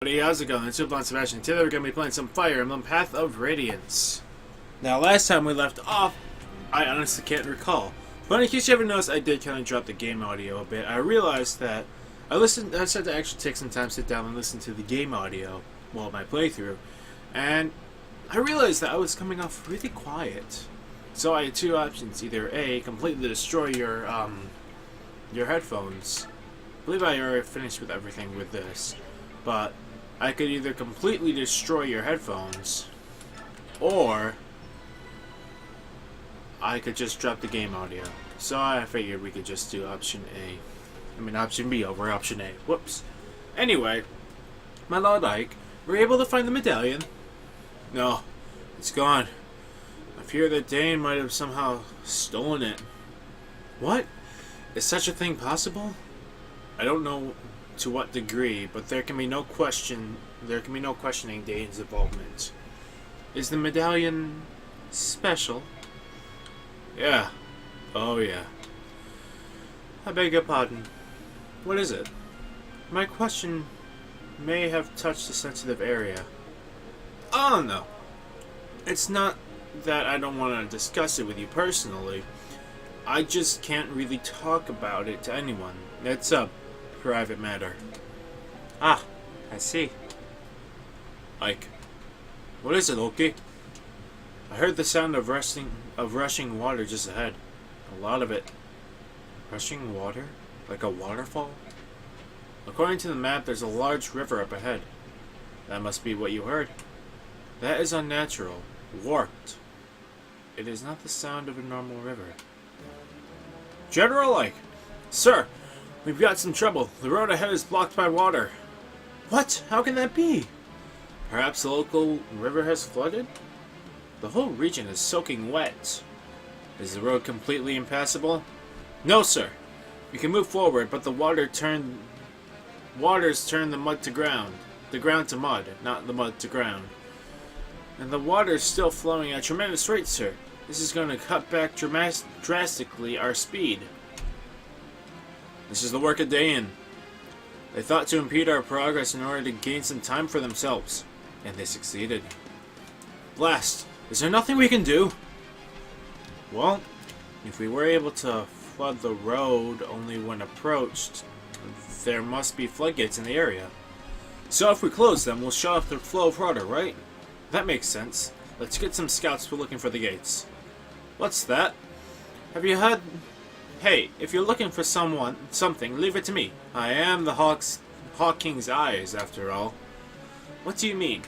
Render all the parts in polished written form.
everybody, how's it going? It's your Sebastian. Today we're going to be playing some Fire Emblem Path of Radiance. Now, last time we left off, I honestly can't recall. But in case you ever noticed, I did kind of drop the game audio a bit. I realized that I started to actually take some time to sit down and listen to the game audio while my playthrough. And I realized that I was coming off really quiet. So I had two options. Either A, completely destroy your headphones. I believe I already finished with everything with this. But I could either completely destroy your headphones, or I could just drop the game audio. So I figured we could just do option B over option A. Whoops. Anyway, my Lord Ike, were you able to find the medallion? No, it's gone. I fear that Dane might have somehow stolen it. What? Is such a thing possible? I don't know to what degree, but there can be no questioning Dane's involvement. Is the medallion special? Yeah. Oh yeah. I beg your pardon. What is it? My question may have touched a sensitive area. Oh no. It's not that I don't want to discuss it with you personally. I just can't really talk about it to anyone. It's a private matter. Ah, I see. Ike. What is it, Loki? I heard the sound of rushing water just ahead. A lot of it. Rushing water? Like a waterfall? According to the map, there's a large river up ahead. That must be what you heard. That is unnatural. Warped. It is not the sound of a normal river. General Ike! Sir! We've got some trouble. The road ahead is blocked by water. What? How can that be? Perhaps the local river has flooded? The whole region is soaking wet. Is the road completely impassable? No, sir. We can move forward, but the waters turn the mud to ground. The ground to mud, not the mud to ground. And the water's still flowing at tremendous rates, sir. This is going to cut back drastically our speed. This is the work of Dayan. They thought to impede our progress in order to gain some time for themselves. And they succeeded. Blast! Is there nothing we can do? Well, if we were able to flood the road only when approached, there must be floodgates in the area. So if we close them, we'll shut off the flow of water, right? That makes sense. Let's get some scouts for looking for the gates. What's that? Have you had... Hey, if you're looking for something, leave it to me. I am the Hawk King's eyes, after all. What do you mean?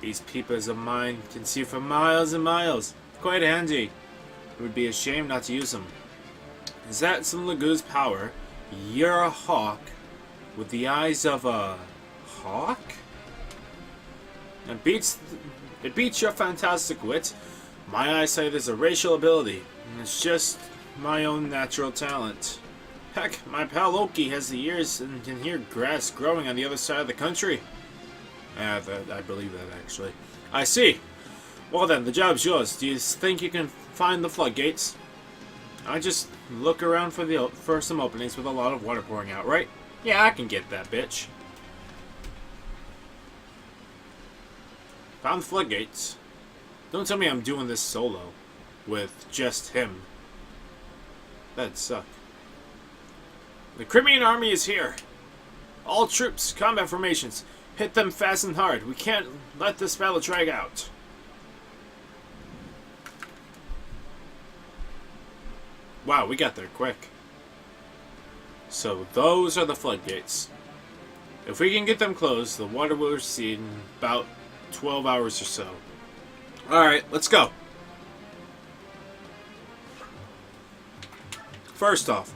These peepers of mine can see for miles and miles. Quite handy. It would be a shame not to use them. Is that some Lagoo's power? You're a hawk with the eyes of a hawk? It beats your fantastic wit. My eyesight is a racial ability, and it's just my own natural talent. Heck, my pal Loki has the ears and can hear grass growing on the other side of the country. I believe that, actually. I see. Well then, the job's yours. Do you think you can find the floodgates? I just look around for some openings with a lot of water pouring out, right? Yeah, I can get that, bitch. Found the floodgates. Don't tell me I'm doing this solo. With just him. That'd suck. The Crimean army is here. All troops, combat formations. Hit them fast and hard. We can't let this battle drag out. Wow, we got there quick. So those are the floodgates. If we can get them closed, the water will recede in about 12 hours or so. Alright, let's go. First off,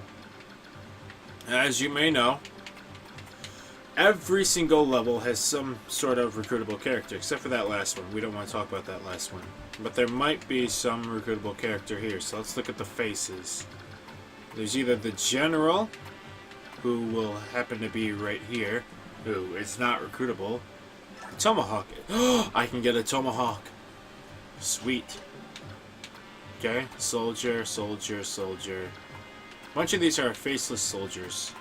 as you may know, every single level has some sort of recruitable character, except for that last one. We don't want to talk about that last one. But there might be some recruitable character here, so let's look at the faces. There's either the General, who will happen to be right here, who is not recruitable. Tomahawk. I can get a Tomahawk. Sweet. Okay, soldier, soldier, soldier. A bunch of these are faceless soldiers.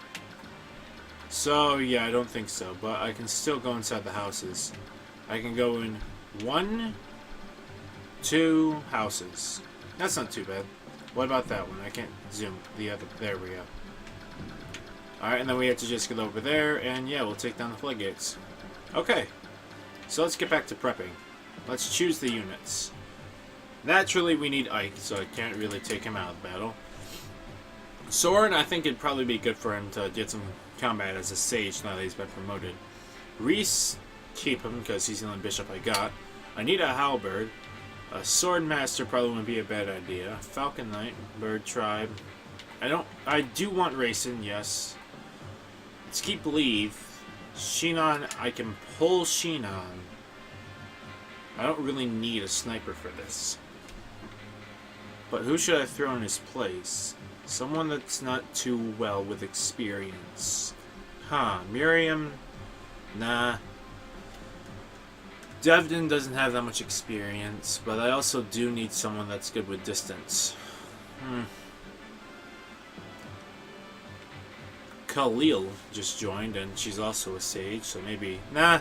So, yeah, I don't think so. But I can still go inside the houses. I can go in 1, 2 houses. That's not too bad. What about that one? I can't zoom the other. There we go. Alright, and then we have to just get over there, and yeah, we'll take down the floodgates. Okay. So let's get back to prepping. Let's choose the units. Naturally, we need Ike, so I can't really take him out of the battle. Soren, I think it'd probably be good for him to get some combat as a sage now that he's been promoted. Reese, keep him because he's the only bishop I got. I need a halberd. A sword master probably wouldn't be a bad idea. Falcon Knight, bird tribe. I do want racing, yes. Let's keep leave. Shinon, I can pull Shinon. I don't really need a sniper for this. But who should I throw in his place? Someone that's not too well with experience. Huh, Miriam? Nah. Devdin doesn't have that much experience, but I also do need someone that's good with distance. Khalil just joined, and she's also a sage, so maybe... Nah,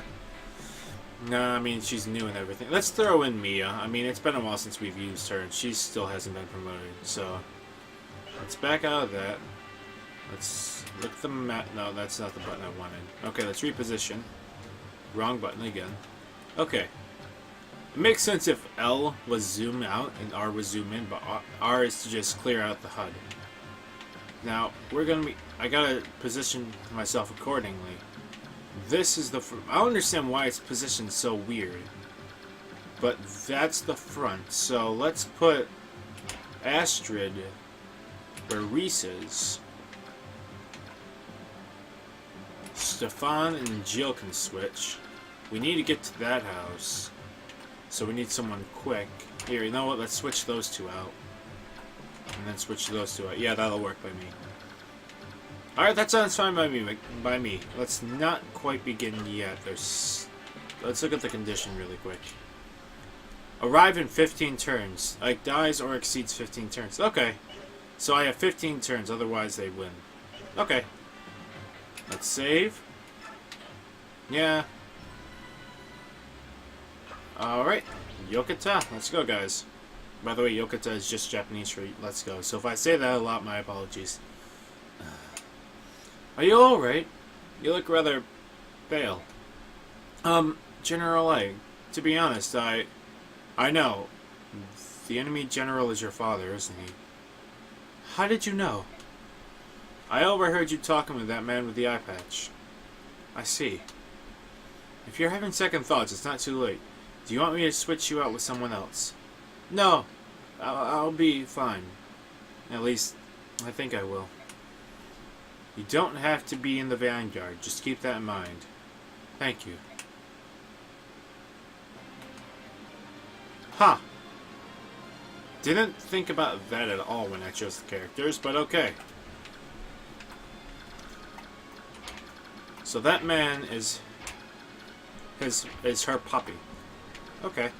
I mean, she's new and everything. Let's throw in Mia. I mean, it's been a while since we've used her, and she still hasn't been promoted, so... Let's back out of that. Let's look at the map. No, that's not the button I wanted. Okay, let's reposition. Wrong button again. Okay. It makes sense if L was zoom out and R was zoom in, but R is to just clear out the HUD. Now, we're gonna be... I gotta position myself accordingly. This is the... I don't understand why it's positioned so weird. But that's the front. So let's put Astrid where Reese is. Stefan and Jill can switch. We need to get to that house. So we need someone quick. Here, you know what? Let's switch those two out. And then switch those two out. Yeah, that'll work by me. Alright, that sounds fine by me. Let's not quite begin yet. Let's look at the condition really quick. Arrive in 15 turns. Like, dies or exceeds 15 turns. Okay. So I have 15 turns, otherwise they win. Okay. Let's save. Yeah. Alright. Yokota. Let's go, guys. By the way, Yokota is just Japanese for let's go. So if I say that a lot, my apologies. Are you alright? You look rather pale. General A, to be honest, I know. The enemy general is your father, isn't he? How did you know? I overheard you talking with that man with the eye patch. I see. If you're having second thoughts, it's not too late. Do you want me to switch you out with someone else? No. I'll be fine. At least, I think I will. You don't have to be in the vanguard. Just keep that in mind. Thank you. Huh. Didn't think about that at all when I chose the characters, but okay. So that man is her puppy. Okay.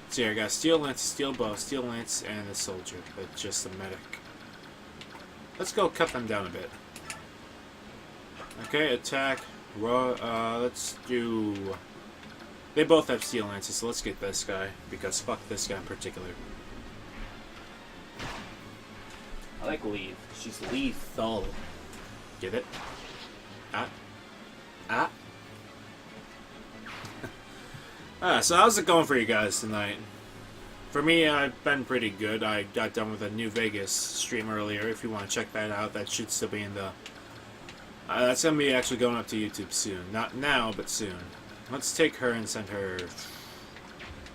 So here I got steel lance, steel bow, steel lance, and a soldier. But just a medic. Let's go cut them down a bit. Okay, attack. Let's do... They both have steel lances, so let's get this guy, because fuck this guy in particular. I like Leaf. She's lethal. Get it? So how's it going for you guys tonight? For me, I've been pretty good. I got done with a New Vegas stream earlier. If you want to check that out, that should still be in the... that's going to be actually going up to YouTube soon. Not now, but soon. Let's take her and send her...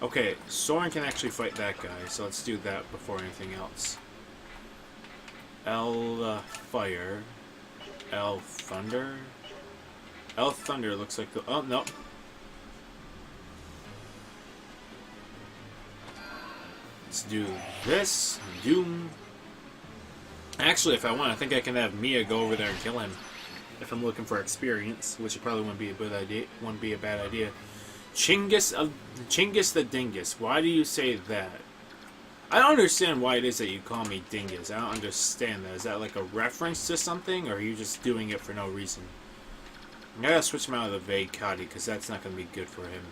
Okay, Soren can actually fight that guy, so let's do that before anything else. L Fire. L Thunder. L Thunder looks like the... Oh, no. Let's do this. Doom. Actually, if I want, I think I can have Mia go over there and kill him. If I'm looking for experience, which it probably wouldn't be a good idea. Wouldn't be a bad idea. Chinggis the Dingus. Why do you say that? I don't understand why it is that you call me Dingus. I don't understand that. Is that like a reference to something, or are you just doing it for no reason? I gotta switch him out of the vague Cotty because that's not gonna be good for him.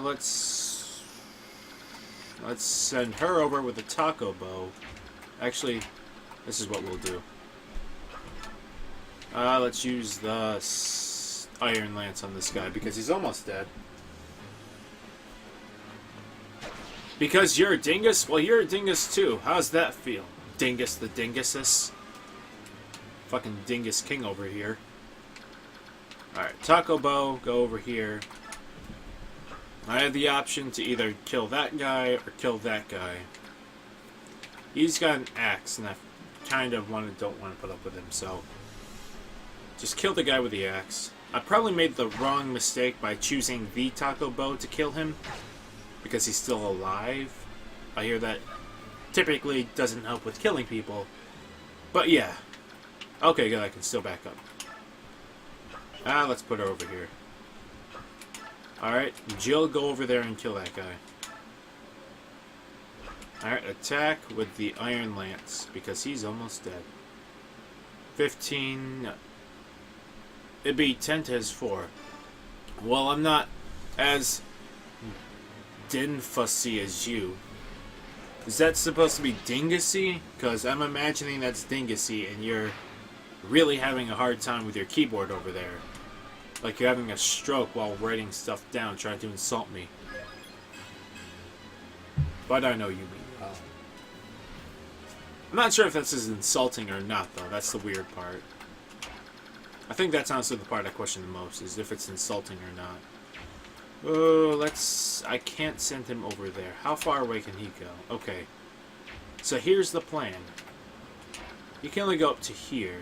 Let's send her over with a taco bow. Actually, this is what we'll do. Let's use the Iron Lance on this guy because he's almost dead. Because you're a dingus? Well, you're a dingus too. How's that feel? Dingus the dinguses. Fucking dingus king over here. Alright, taco bow, go over here. I have the option to either kill that guy or kill that guy. He's got an axe, and I kind of don't want to put up with him, so just kill the guy with the axe. I probably made the wrong mistake by choosing the taco bow to kill him, because he's still alive. I hear that typically doesn't help with killing people, but yeah. Okay, good, I can still back up. Let's put her over here. Alright, Jill, go over there and kill that guy. Alright, attack with the Iron Lance, because he's almost dead. 15... It'd be 10 to his 4. Well, I'm not as din-fussy as you. Is that supposed to be dingusy? Because I'm imagining that's dingusy, and you're really having a hard time with your keyboard over there. Like you're having a stroke while writing stuff down, trying to insult me. But I know you mean well. I'm not sure if this is insulting or not, though. That's the weird part. I think that's honestly the part I question the most, is if it's insulting or not. Oh, I can't send him over there. How far away can he go? Okay. So here's the plan. You can only go up to here.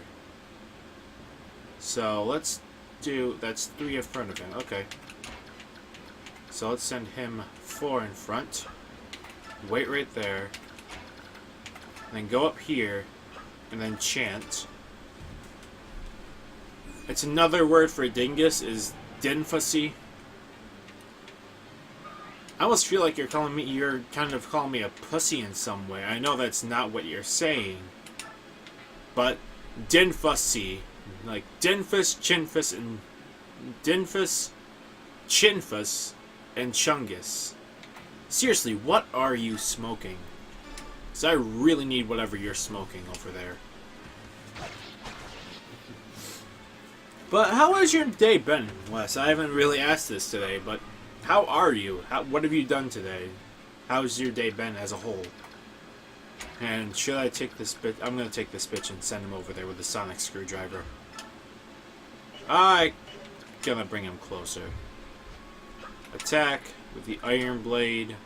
So let's that's 3 in front of him. Okay. So let's send him 4 in front. Wait right there. And then go up here. And then chant. It's another word for dingus is dinfussy. I almost feel like you're kind of calling me a pussy in some way. I know that's not what you're saying. But dinfussy. Like dinfus, chinfus, and dinfus, chinfus, and chungus. Seriously, what are you smoking? Because I really need whatever you're smoking over there. But how has your day been, Wes? I haven't really asked this today, but how are you? What have you done today? How's your day been as a whole? And should I take this bitch? I'm going to take this bitch and send him over there with the sonic screwdriver. I'm gonna bring him closer. Attack with the iron blade.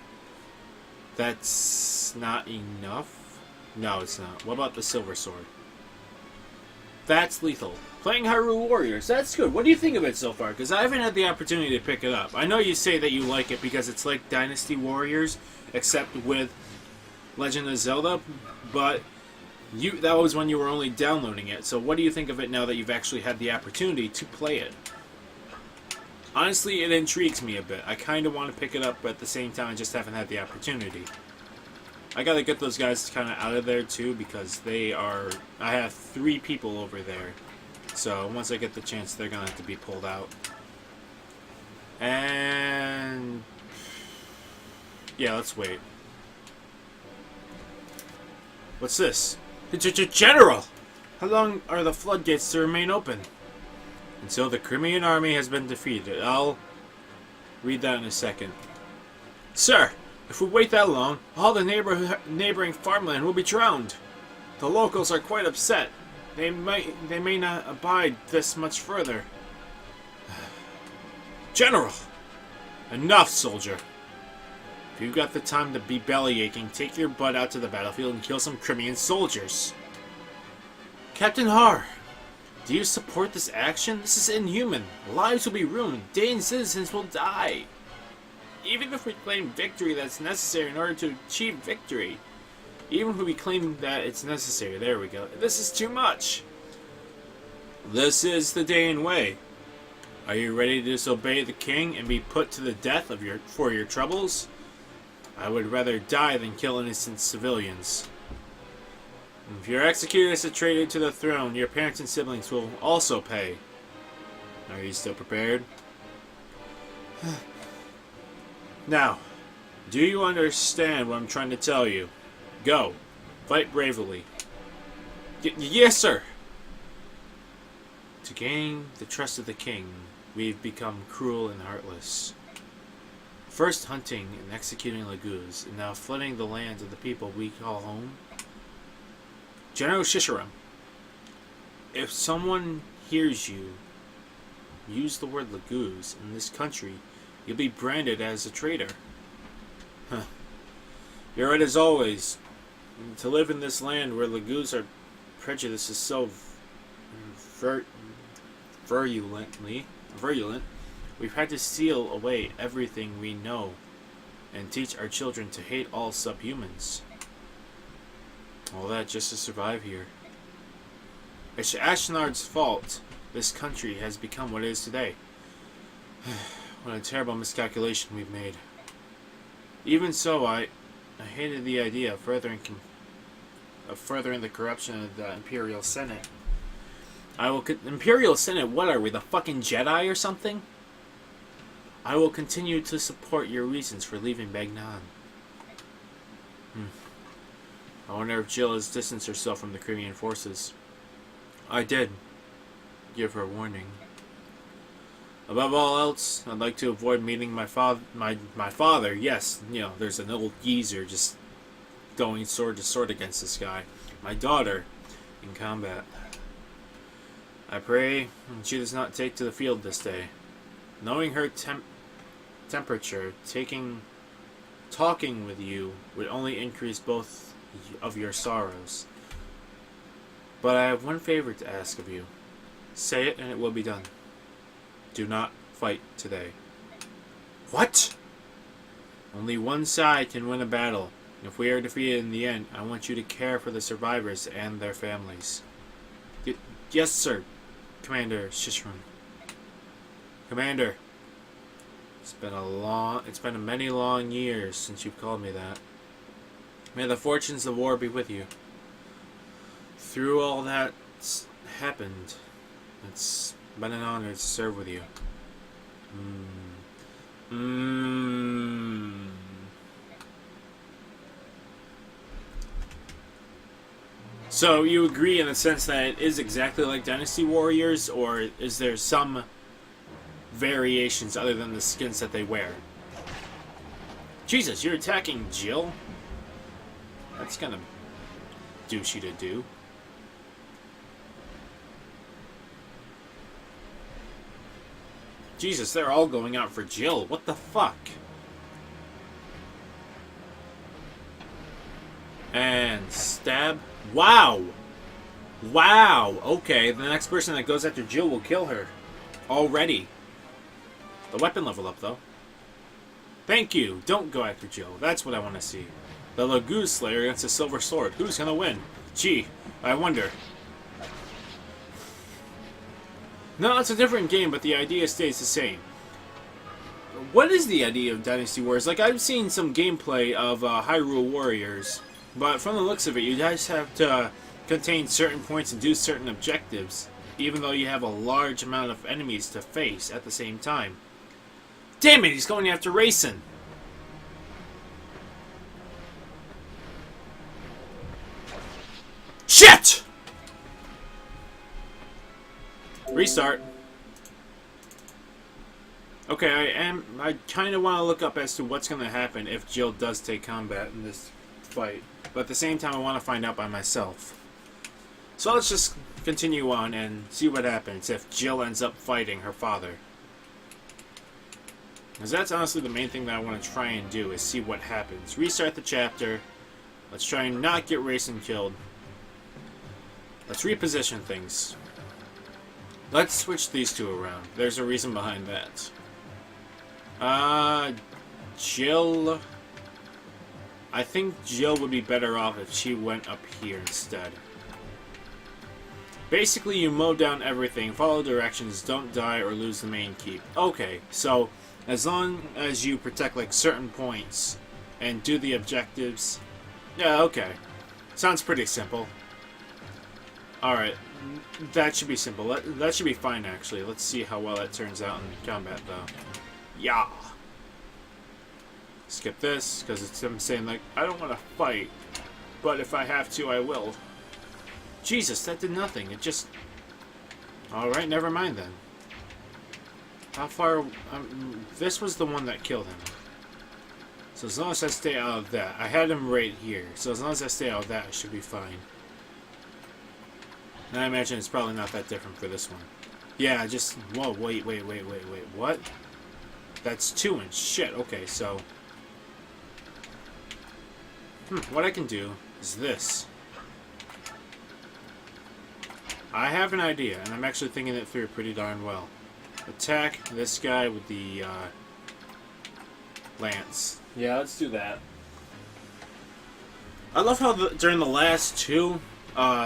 That's not enough? No, it's not. What about the silver sword? That's lethal. Playing Hyrule Warriors. That's good. What do you think of it so far? Because I haven't had the opportunity to pick it up. I know you say that you like it because it's like Dynasty Warriors, except with Legend of Zelda, but that was when you were only downloading it. So what do you think of it now that you've actually had the opportunity to play it? Honestly, it intrigues me a bit. I kind of want to pick it up, but at the same time, I just haven't had the opportunity. I gotta get those guys kind of out of there too, because I have 3 people over there. So once I get the chance, they're gonna have to be pulled out. And yeah, let's wait. What's this? General! How long are the floodgates to remain open? Until the Crimean army has been defeated. I'll read that in a second. Sir, if we wait that long, all the neighboring farmland will be drowned. The locals are quite upset. They may not abide this much further. General! Enough, soldier. If you've got the time to be belly-aching, take your butt out to the battlefield and kill some Crimean soldiers. Captain Har, do you support this action? This is inhuman. Lives will be ruined. Dane citizens will die. Even if we claim victory that's necessary in order to achieve victory. Even if we claim that it's necessary. There we go. This is too much. This is the Dane way. Are you ready to disobey the king and be put to the death for your troubles? I would rather die than kill innocent civilians. If you're executed as a traitor to the throne, your parents and siblings will also pay. Are you still prepared? Now, do you understand what I'm trying to tell you? Go. Fight bravely. Yes, sir! To gain the trust of the king, we've become cruel and heartless. First hunting and executing Laguz, and now flooding the lands of the people we call home. General Shishiram, if someone hears you use the word Laguz in this country, you'll be branded as a traitor. Huh. You're right as always. To live in this land where Laguz are prejudice is so virulent, we've had to seal away everything we know and teach our children to hate all subhumans. All that just to survive here. It's Ashnard's fault this country has become what it is today. What a terrible miscalculation we've made. Even so, I hated the idea of furthering the corruption of the Imperial Senate. Imperial Senate, what are we, the fucking Jedi or something? I will continue to support your reasons for leaving Bagnan. I wonder if Jill has distanced herself from the Crimean forces. I did give her warning. Above all else, I'd like to avoid meeting my father. Yes, you know, there's an old geezer just going sword to sword against this guy. My daughter in combat. I pray she does not take to the field this day. Knowing her temperature, talking with you would only increase both of your sorrows. But I have one favor to ask of you. Say it and it will be done. Do not fight today. What? Only one side can win a battle. If we are defeated in the end, I want you to care for the survivors and their families. Yes, sir, Commander Shishiram. Commander, it's been many long years since you've called me that. May the fortunes of war be with you. Through all that's happened, it's been an honor to serve with you. So you agree in the sense that it is exactly like Dynasty Warriors, or is there some variations other than the skins that they wear? Jesus, you're attacking Jill? That's kind of douchey to do. Jesus, they're all going out for Jill. What the fuck? And stab. Wow! Wow! Okay, the next person that goes after Jill will kill her. Already. The weapon level up, though. Thank you! Don't go after Jill. That's what I want to see. The Laguz Slayer against a silver sword. Who's gonna win? Gee, I wonder. No, it's a different game, but the idea stays the same. What is the idea of Dynasty Wars? Like, I've seen some gameplay of Hyrule Warriors, but from the looks of it, you guys have to contain certain points and do certain objectives, even though you have a large amount of enemies to face at the same time. Damn it, he's going after Racing! Shit! Restart. Okay, I kind of want to look up as to what's going to happen if Jill does take combat in this fight. But at the same time, I want to find out by myself. So let's just continue on and see what happens if Jill ends up fighting her father. Because that's honestly the main thing that I want to try and do, is see what happens. Restart the chapter. Let's try and not get Racing killed. Let's reposition things. Let's switch these two around. There's a reason behind that. Jill... I think Jill would be better off if she went up here instead. Basically, you mow down everything, follow directions, don't die or lose the main keep. Okay, so as long as you protect like certain points and do the objectives... Yeah, okay. Sounds pretty simple. Alright, that should be simple. That should be fine, actually. Let's see how well that turns out in combat, though. Yeah. Skip this, because it's him saying, like, I don't want to fight, but if I have to, I will. Jesus, that did nothing. It just... Alright, never mind then. How far... this was the one that killed him. So as long as I stay out of that... I had him right here. So as long as I stay out of that, I should be fine. And I imagine it's probably not that different for this one. Yeah, just... Whoa, wait. What? That's 2 inch. Shit, okay, so... what I can do is this. I have an idea, and I'm actually thinking it through pretty darn well. Attack this guy with the, lance. Yeah, let's do that. I love how during the last 2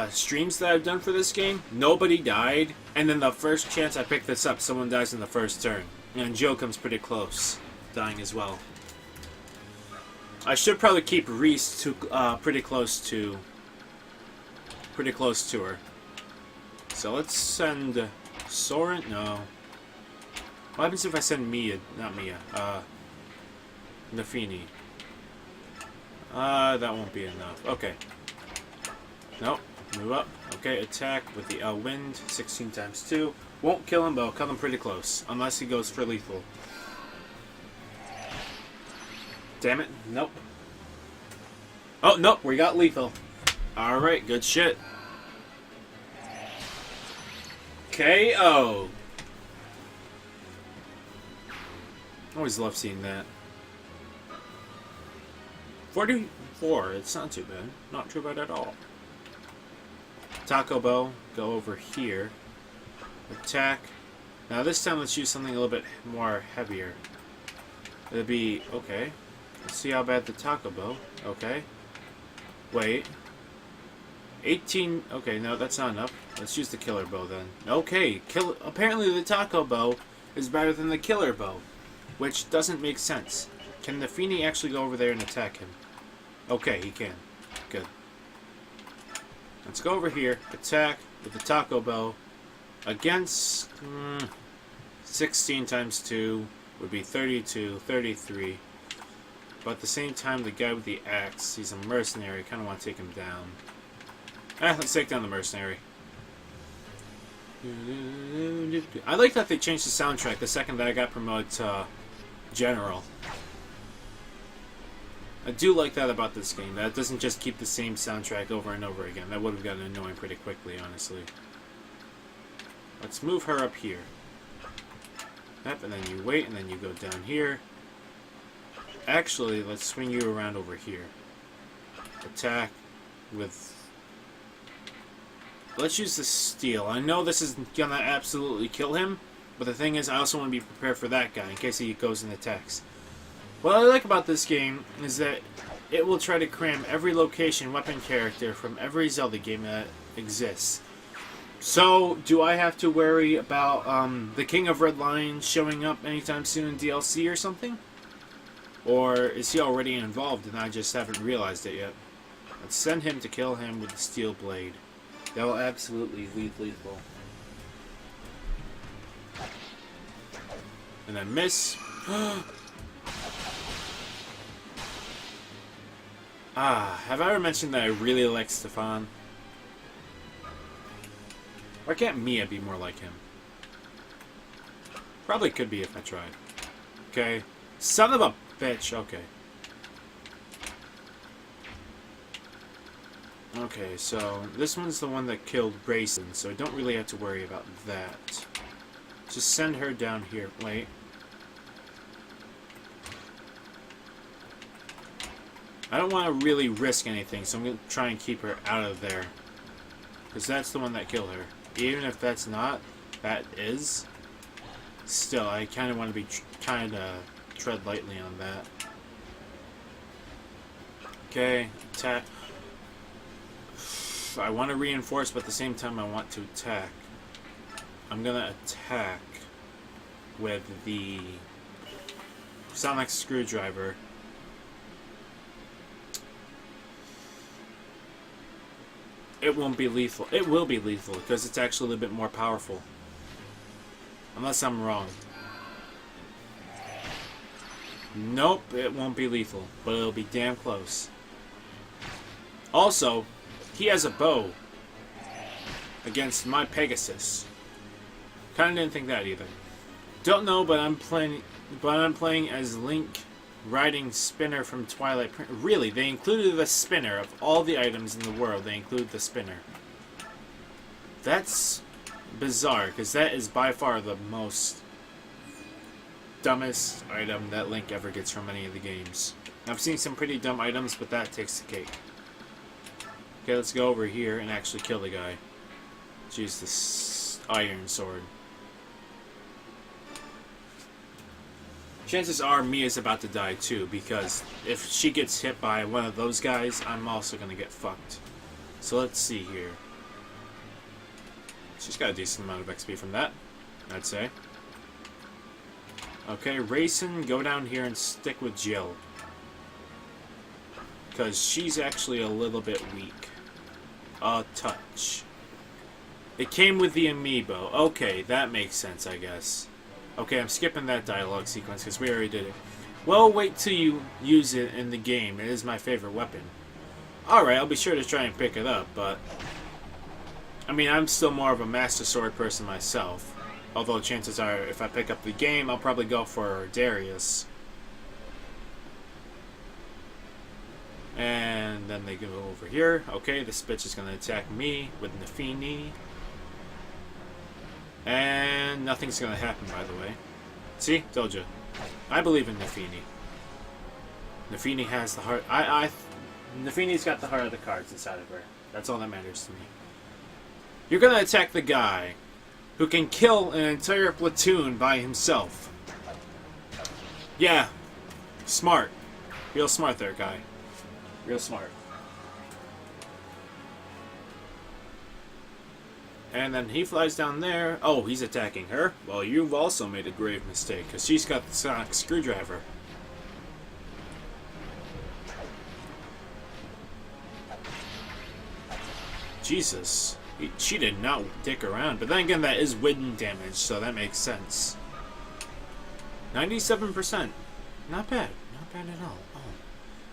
streams that I've done for this game, nobody died, and then the first chance I pick this up, someone dies in the first turn. And Joe comes pretty close, dying as well. I should probably keep Reese to pretty close to her. So let's send Soren. No. What happens if I send Mia? Not Mia. Nafini. That won't be enough. Okay. Nope. Move up. Okay, attack with the L wind. 16 times 2. Won't kill him, but I'll cut him pretty close. Unless he goes for lethal. Damn it. Nope. Oh, nope. We got lethal. Alright, good shit. KO. Always love seeing that. 44. It's not too bad. Not too bad at all. Taco Bell. Go over here. Attack. Now this time let's use something a little bit more heavier. It'll be... Okay. Let's see how bad the Taco Bell. Okay. Wait. 18... Okay, no, that's not enough. Let's use the Killer Bow then. Okay. Apparently the Taco Bow is better than the Killer Bow. Which doesn't make sense. Can the Feeney actually go over there and attack him? Okay, he can. Good. Let's go over here. Attack with the Taco Bow. Against... 16 times 2 would be 32, 33. But at the same time, the guy with the axe, he's a mercenary. Kind of want to take him down. Let's take down the mercenary. I like that they changed the soundtrack the second that I got promoted to General. I do like that about this game. That it doesn't just keep the same soundtrack over and over again. That would have gotten annoying pretty quickly, honestly. Let's move her up here. Yep, and then you wait, and then you go down here. Actually, let's swing you around over here. Attack with... Let's use the steel. I know this is gonna absolutely kill him, but the thing is, I also want to be prepared for that guy in case he goes and attacks. What I like about this game is that it will try to cram every location weapon character from every Zelda game that exists. So, do I have to worry about the King of Red Lion showing up anytime soon in DLC or something? Or is he already involved and I just haven't realized it yet? Let's send him to kill him with the steel blade. That will absolutely leave lethal. And then miss. Have I ever mentioned that I really like Stefan? Why can't Mia be more like him? Probably could be if I tried. Okay. Son of a bitch. Okay. Okay, so this one's the one that killed Grayson, so I don't really have to worry about that. Just send her down here. Wait. I don't want to really risk anything, so I'm going to try and keep her out of there. Because that's the one that killed her. Even if that's not, that is. Still, I kind of want to be tread lightly on that. Okay, attack. I want to reinforce, but at the same time I want to attack. I'm gonna attack with the sonic screwdriver. It won't be lethal. It will be lethal because it's actually a little bit more powerful. Unless I'm wrong. Nope, it won't be lethal, but it'll be damn close. Also, he has a bow against my Pegasus. Kinda didn't think that either. Don't know, but I'm playing as Link riding Spinner from Twilight Princess. Really, they included the spinner of all the items in the world. They include the spinner. That's bizarre, because that is by far the most dumbest item that Link ever gets from any of the games. I've seen some pretty dumb items, but that takes the cake. Okay, let's go over here and actually kill the guy. Use this iron sword. Chances are Mia's about to die too, because if she gets hit by one of those guys, I'm also going to get fucked. So let's see here. She's got a decent amount of XP from that, I'd say. Okay, Rayson, go down here and stick with Jill. Because she's actually a little bit weak. A touch. It came with the amiibo. Okay, that makes sense, I guess. Okay, I'm skipping that dialogue sequence because we already did it. Well, wait till you use it in the game. It is my favorite weapon. Alright, I'll be sure to try and pick it up, but... I mean, I'm still more of a Master Sword person myself. Although chances are, if I pick up the game, I'll probably go for Darius. And then they go over here. Okay, this bitch is going to attack me with Nafini. And nothing's going to happen, by the way. See? Told you. I believe in Nafini. Nafini has the heart... Nafini's got the heart of the cards inside of her. That's all that matters to me. You're going to attack the guy who can kill an entire platoon by himself. Yeah. Smart. Real smart there, guy. Real smart. And then he flies down there. Oh, he's attacking her. Well, you've also made a grave mistake, because she's got the sonic screwdriver. Jesus. She did not dick around. But then again, that is wind damage, so that makes sense. 97%. Not bad. Not bad at all. Oh.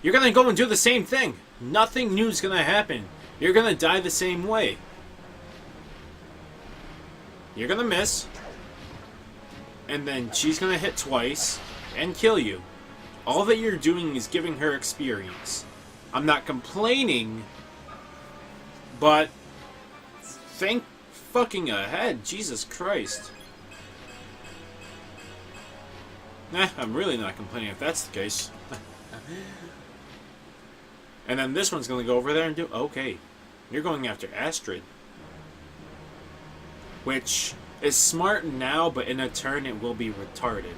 You're going to go and do the same thing. Nothing new is going to happen. You're going to die the same way. You're going to miss. And then she's going to hit twice and kill you. All that you're doing is giving her experience. I'm not complaining, but think fucking ahead. Jesus Christ. Nah, I'm really not complaining if that's the case. And then this one's going to go over there and do... Okay. You're going after Astrid. Which is smart now, but in a turn it will be retarded.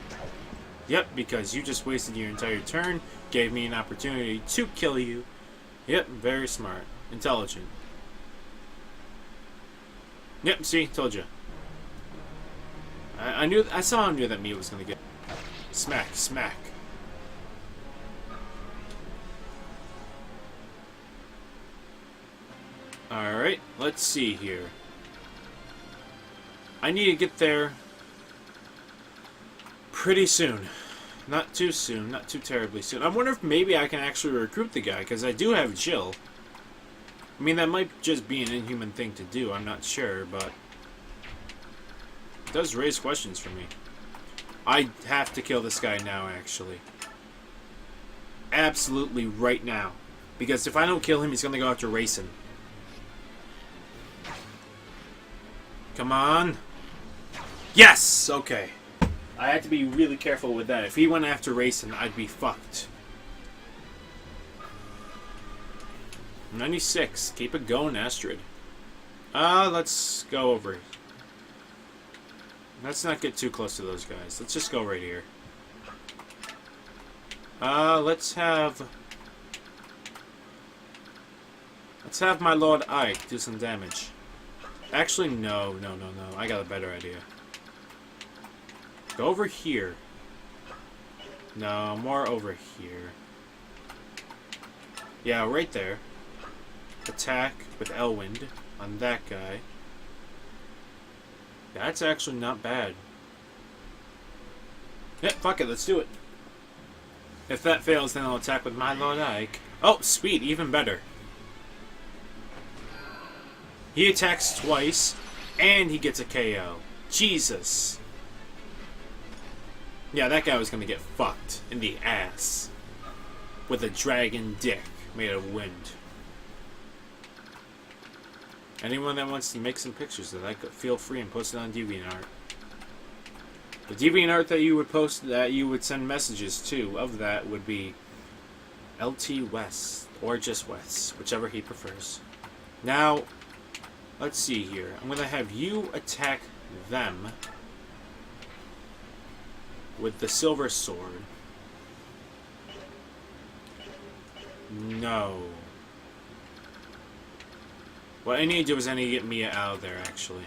Yep, because you just wasted your entire turn, gave me an opportunity to kill you. Yep, very smart. Intelligent. Yep, see, told you. I somehow knew that Mia was gonna get smack, smack. Alright, let's see here. I need to get there pretty soon. Not too soon, not too terribly soon. I wonder if maybe I can actually recruit the guy, because I do have Jill. I mean, that might just be an inhuman thing to do, I'm not sure, but it does raise questions for me. I have to kill this guy now, actually. Absolutely right now. Because if I don't kill him, he's going to go after Rayson. Come on. Yes! Okay. I had to be really careful with that. If he went after Rayson, I'd be fucked. 96. Keep it going, Astrid. Let's go over. Let's not get too close to those guys. Let's just go right here. Let's have my Lord Ike do some damage. Actually, no. I got a better idea. Go over here. No, more over here. Yeah, right there. attack with Elwind on that guy. That's actually not bad. Yeah, fuck it, let's do it. If that fails, then I'll attack with my Lord Ike. Oh, sweet, even better. He attacks twice, and he gets a KO. Jesus. Yeah, that guy was gonna get fucked in the ass with a dragon dick made of wind. Anyone that wants to make some pictures of that, feel free and post it on DeviantArt. The DeviantArt that you would post, that you would send messages to of that would be LT West or just West, whichever he prefers. Now, let's see here. I'm gonna have you attack them with the silver sword. No. What I need to do is I need to get Mia out of there, actually.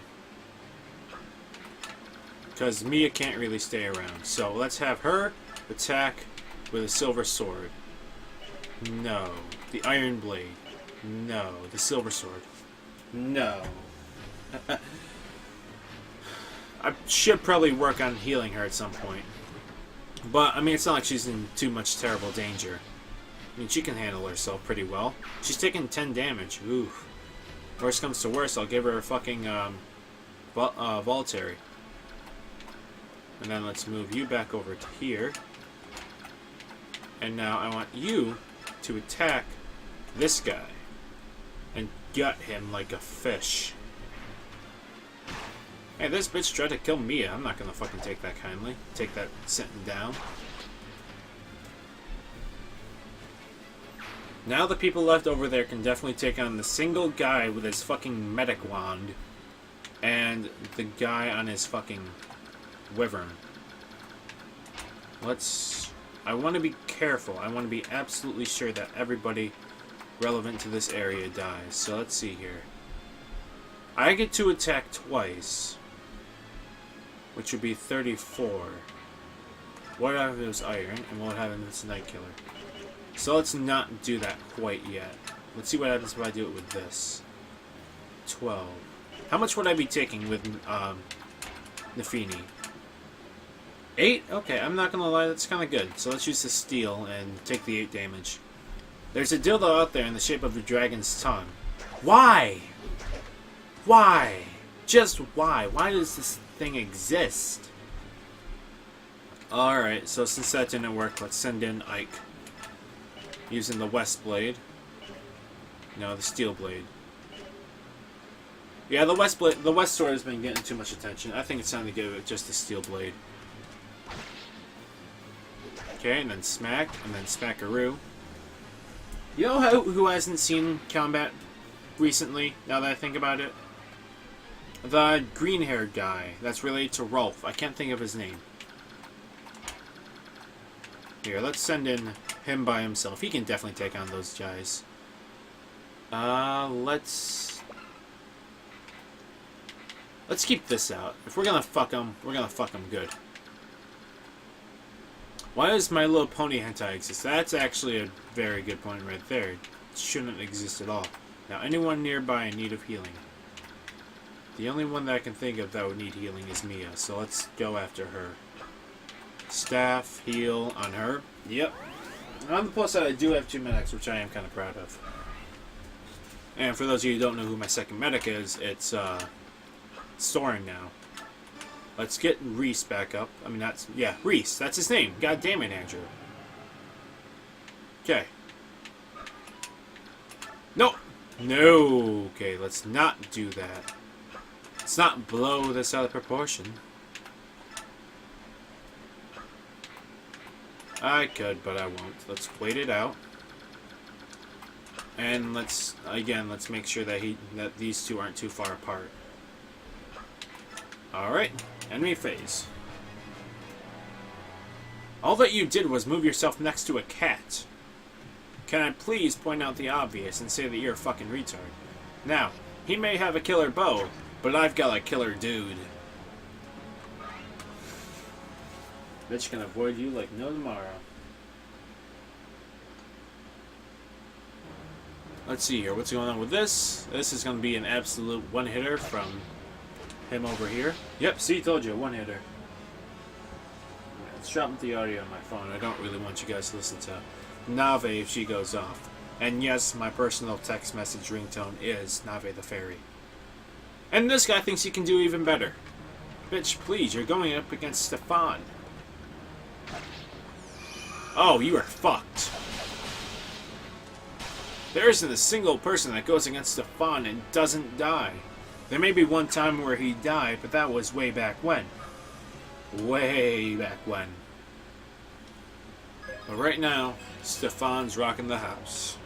Because Mia can't really stay around. So let's have her attack with a silver sword. No. The iron blade. No. The silver sword. No. I should probably work on healing her at some point. But, I mean, it's not like she's in too much terrible danger. I mean, she can handle herself pretty well. She's taking 10 damage. Oof. Worst comes to worst, I'll give her a fucking voluntary. And then let's move you back over to here. And now I want you to attack this guy. And gut him like a fish. Hey, this bitch tried to kill Mia. I'm not gonna fucking take that kindly. Take that sitting down. Now the people left over there can definitely take on the single guy with his fucking medic wand. And the guy on his fucking wyvern. I want to be careful. I want to be absolutely sure that everybody relevant to this area dies. So let's see here. I get to attack twice, which would be 34. What if it was iron, and what happens if it's Night Killer? So let's not do that quite yet. Let's see what happens if I do it with this. 12. How much would I be taking with Nafini? 8? Okay, I'm not gonna lie, that's kind of good. So let's use the steel and take the 8 damage. There's a dildo out there in the shape of a dragon's tongue. Why? Why? Just why? Why does this thing exist? Alright, so since that didn't work, let's send in Ike. Using the West Blade. No, the Steel Blade. Yeah, the West Sword has been getting too much attention. I think it's time to give it just the Steel Blade. Okay, and then Smack, and then Smackaroo. You know who hasn't seen combat recently, now that I think about it? The green-haired guy that's related to Rolf. I can't think of his name. Here, let's send in him by himself. He can definitely take on those guys. Let's keep this out. If we're gonna fuck him, we're gonna fuck him good. Why does My Little Pony hentai exist? That's actually a very good point right there. It shouldn't exist at all. Now, anyone nearby in need of healing? The only one that I can think of that would need healing is Mia, so let's go after her. Staff, heal on her. Yep. On the plus side, I do have 2 medics, which I am kind of proud of. And for those of you who don't know who my second medic is, it's Soren now. Let's get Reese back up. I mean, yeah, Reese. That's his name. God damn it, Andrew. Okay. No. No. Okay, let's not do that. Let's not blow this out of proportion. I could, but I won't. Let's wait it out. And let's make sure that these two aren't too far apart. Alright, enemy phase. All that you did was move yourself next to a cat. Can I please point out the obvious and say that you're a fucking retard? Now, he may have a killer bow, but I've got a killer dude. Bitch can avoid you like no tomorrow. Let's see here. What's going on with this? This is going to be an absolute one-hitter from him over here. Yep, see, told you, one-hitter. It's dropping the audio on my phone. I don't really want you guys to listen to Nave if she goes off. And yes, my personal text message ringtone is Nave the Fairy. And this guy thinks he can do even better. Bitch, please, you're going up against Stefan. Oh, you are fucked. There isn't a single person that goes against Stefan and doesn't die. There may be one time where he died, but that was way back when. Way back when. But right now, Stefan's rocking the house.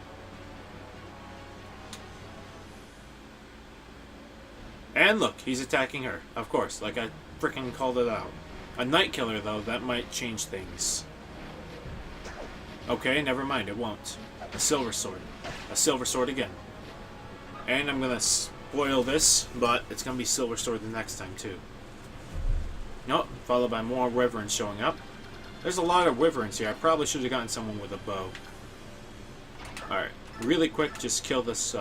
And look, he's attacking her. Of course, like I freaking called it out. A Night Killer, though, that might change things. Okay, never mind, it won't. A Silver Sword. A Silver Sword again. And I'm gonna spoil this, but it's gonna be Silver Sword the next time, too. Nope, followed by more Wyverns showing up. There's a lot of Wyverns here. I probably should have gotten someone with a bow. Alright, really quick, just kill this,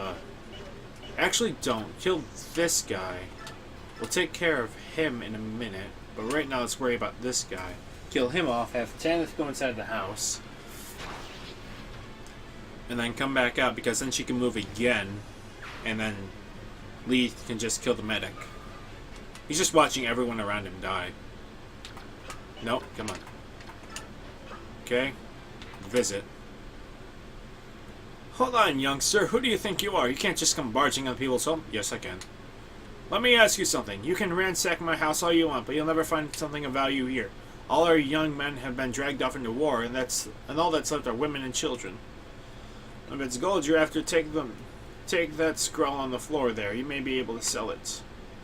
Actually, don't. Kill this guy. We'll take care of him in a minute, but right now let's worry about this guy. Kill him off, have Tanith go inside the house, and then come back out, because then she can move again, and then Leith can just kill the medic. He's just watching everyone around him die. Nope, come on. Okay. Visit. Hold on, youngster. Who do you think you are? You can't just come barging on people's home. Yes, I can. Let me ask you something. You can ransack my house all you want, but you'll never find something of value here. All our young men have been dragged off into war, and all that's left are women and children. If it's gold you're after, take that scroll on the floor there. You may be able to sell it.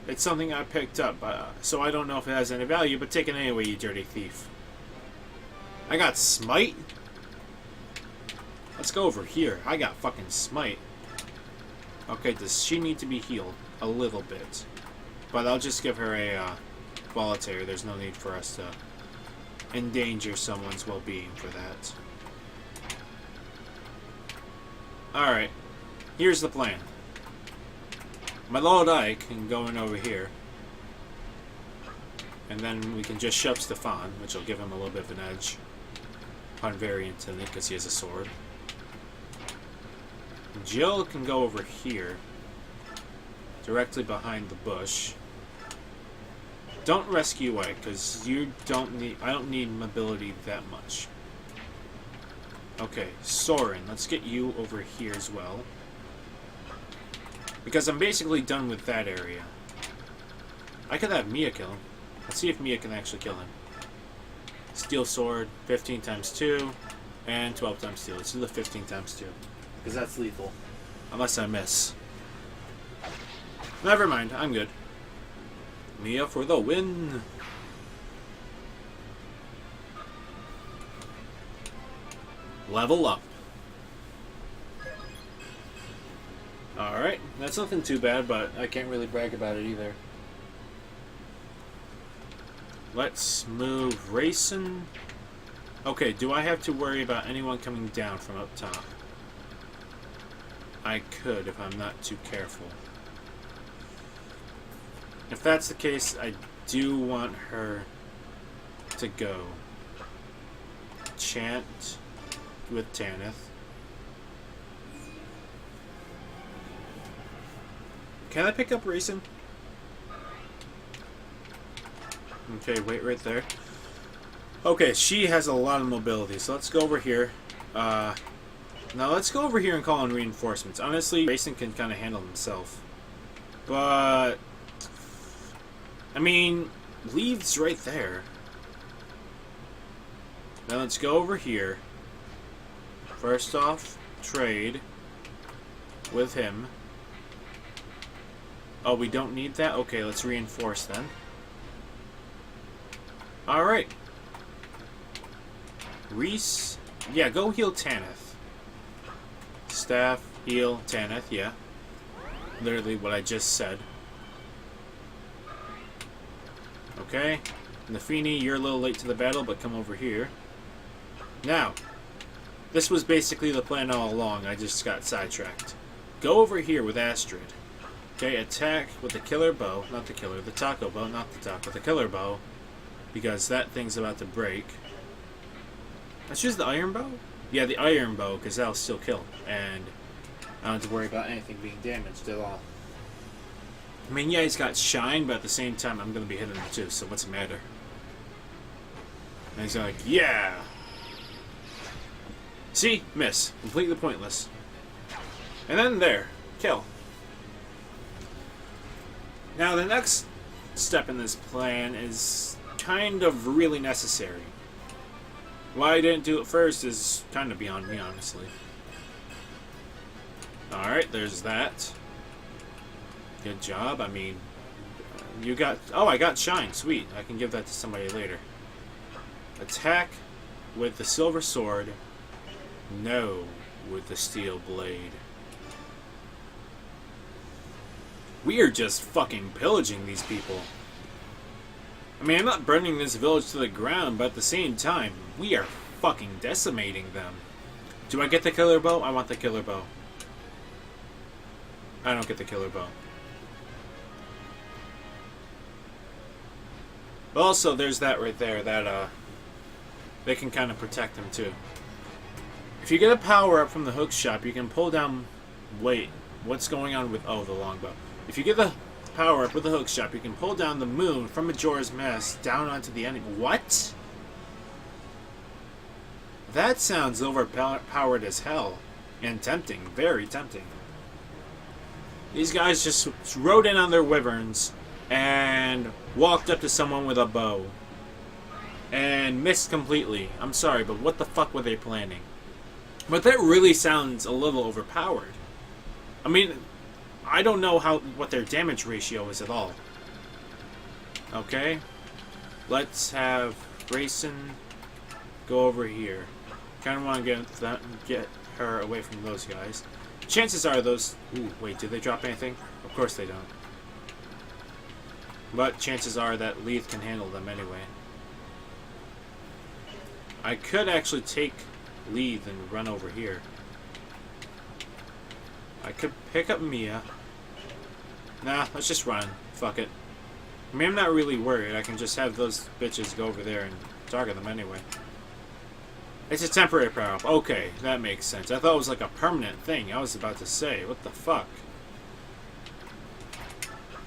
It's something I picked up, so I don't know if it has any value, but take it anyway, you dirty thief. I got smite? Let's go over here. I got fucking smite. Okay, does she need to be healed? A little bit. But I'll just give her a voluntary. There's no need for us to endanger someone's well-being for that. Alright. Here's the plan. My Lord Ike can go in over here. And then we can just shove Stefan, which will give him a little bit of an edge. On variant in it, because he has a sword. Jill can go over here. Directly behind the bush. Don't rescue Ike, because you don't need... I don't need mobility that much. Okay, Soren, let's get you over here as well. Because I'm basically done with that area. I could have Mia kill him. Let's see if Mia can actually kill him. Steel sword, 15 times 2, and 12 times 2. Let's do the 15 times 2. Because that's lethal. Unless I miss. Never mind, I'm good. Mia for the win! Level up. Alright, that's nothing too bad, but I can't really brag about it either. Let's move Racing. Okay, do I have to worry about anyone coming down from up top? I could if I'm not too careful. If that's the case, I do want her to go. Chant with Tanith. Can I pick up Racing? Okay, wait right there. Okay, she has a lot of mobility, so let's go over here. Now let's go over here and call in reinforcements. Honestly, Racing can kind of handle himself. But... I mean, Leaves right there. Now let's go over here. First off, trade with him. Oh, we don't need that? Okay, let's reinforce then. Alright. Reese. Yeah, go heal Tanith. Staff, heal Tanith, yeah. Literally what I just said. Okay. Nafini, you're a little late to the battle, but come over here. Now, this was basically the plan all along. I just got sidetracked. go over here with Astrid. Okay, attack with the killer bow, not the killer, the taco bow, not the taco, the killer bow, because that thing's about to break. Let's use the iron bow? Yeah, the iron bow, because that'll still kill, and I don't have to worry about anything being damaged at all. I mean, yeah, he's got shine, but at the same time, I'm going to be hitting him too, so what's the matter? And he's like, yeah! See? Miss. Completely pointless. And then there. Kill. Now, the next step in this plan is kind of really necessary. Why I didn't do it first is kind of beyond me, honestly. Alright, there's that. Good job. I mean, you got... Oh, I got shine. Sweet. I can give that to somebody later. Attack with the silver sword. No with the steel blade. We are just fucking pillaging these people. I mean, I'm not burning this village to the ground, but at the same time, we are fucking decimating them. Do I get the killer bow? I want the killer bow. I don't get the killer bow. Also, there's that right there, that, they can kind of protect them, too. If you get a power-up from the hook shop, you can pull down... Wait, what's going on with... Oh, the longbow. If you get the power-up with the hook shop, you can pull down the moon from Majora's Mask down onto the enemy... What? That sounds overpowered as hell. And tempting. Very tempting. These guys just rode in on their wyverns and walked up to someone with a bow. And missed completely. I'm sorry, but what the fuck were they planning? But that really sounds a little overpowered. I mean, I don't know what their damage ratio is at all. Okay? Let's have Grayson go over here. Kind of want to get her away from those guys. Chances are those... Ooh, wait, did they drop anything? Of course they don't. But chances are that Leith can handle them anyway. I could actually take Leith and run over here. I could pick up Mia. Nah, let's just run. Fuck it. I mean, I'm not really worried. I can just have those bitches go over there and target them anyway. It's a temporary power-up. Okay, that makes sense. I thought it was like a permanent thing. I was about to say, what the fuck?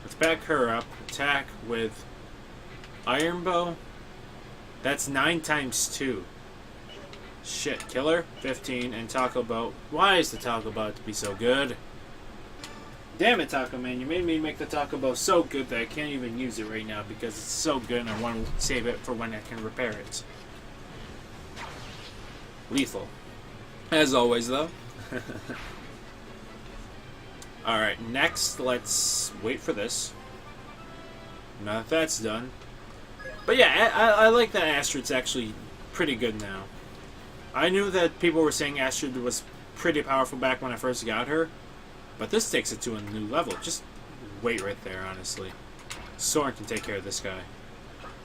Let's back her up. Attack with Iron Bow. That's 9 times 2. Shit, Killer, 15, and Taco Bow. Why is the Taco Bow to be so good? Damn it, Taco Man, you made me make the Taco Bow so good that I can't even use it right now because it's so good and I want to save it for when I can repair it. Lethal. As always, though. Alright, next, let's wait for this. Now that that's done. But yeah, I like that Astrid's actually pretty good now. I knew that people were saying Astrid was pretty powerful back when I first got her. But this takes it to a new level. Just wait right there, honestly. Soren can take care of this guy.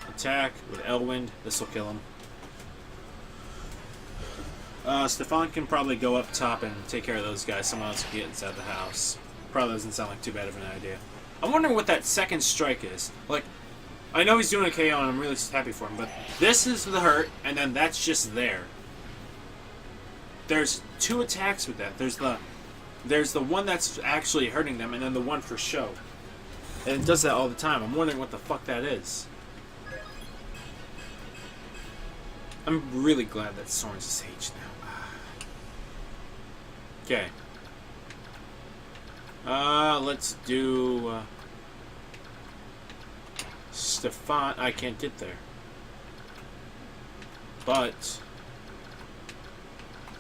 Attack with Elwind. This will kill him. Stefan can probably go up top and take care of those guys. Someone else can get inside the house. Probably doesn't sound like too bad of an idea. I'm wondering what that second strike is. Like, I know he's doing a KO and I'm really happy for him, but this is the hurt, and then that's just there. There's 2 attacks with that. There's the one that's actually hurting them, and then the one for show. And it does that all the time. I'm wondering what the fuck that is. I'm really glad that Soren's a sage now. Okay. Let's do... Stefan... I can't get there. But...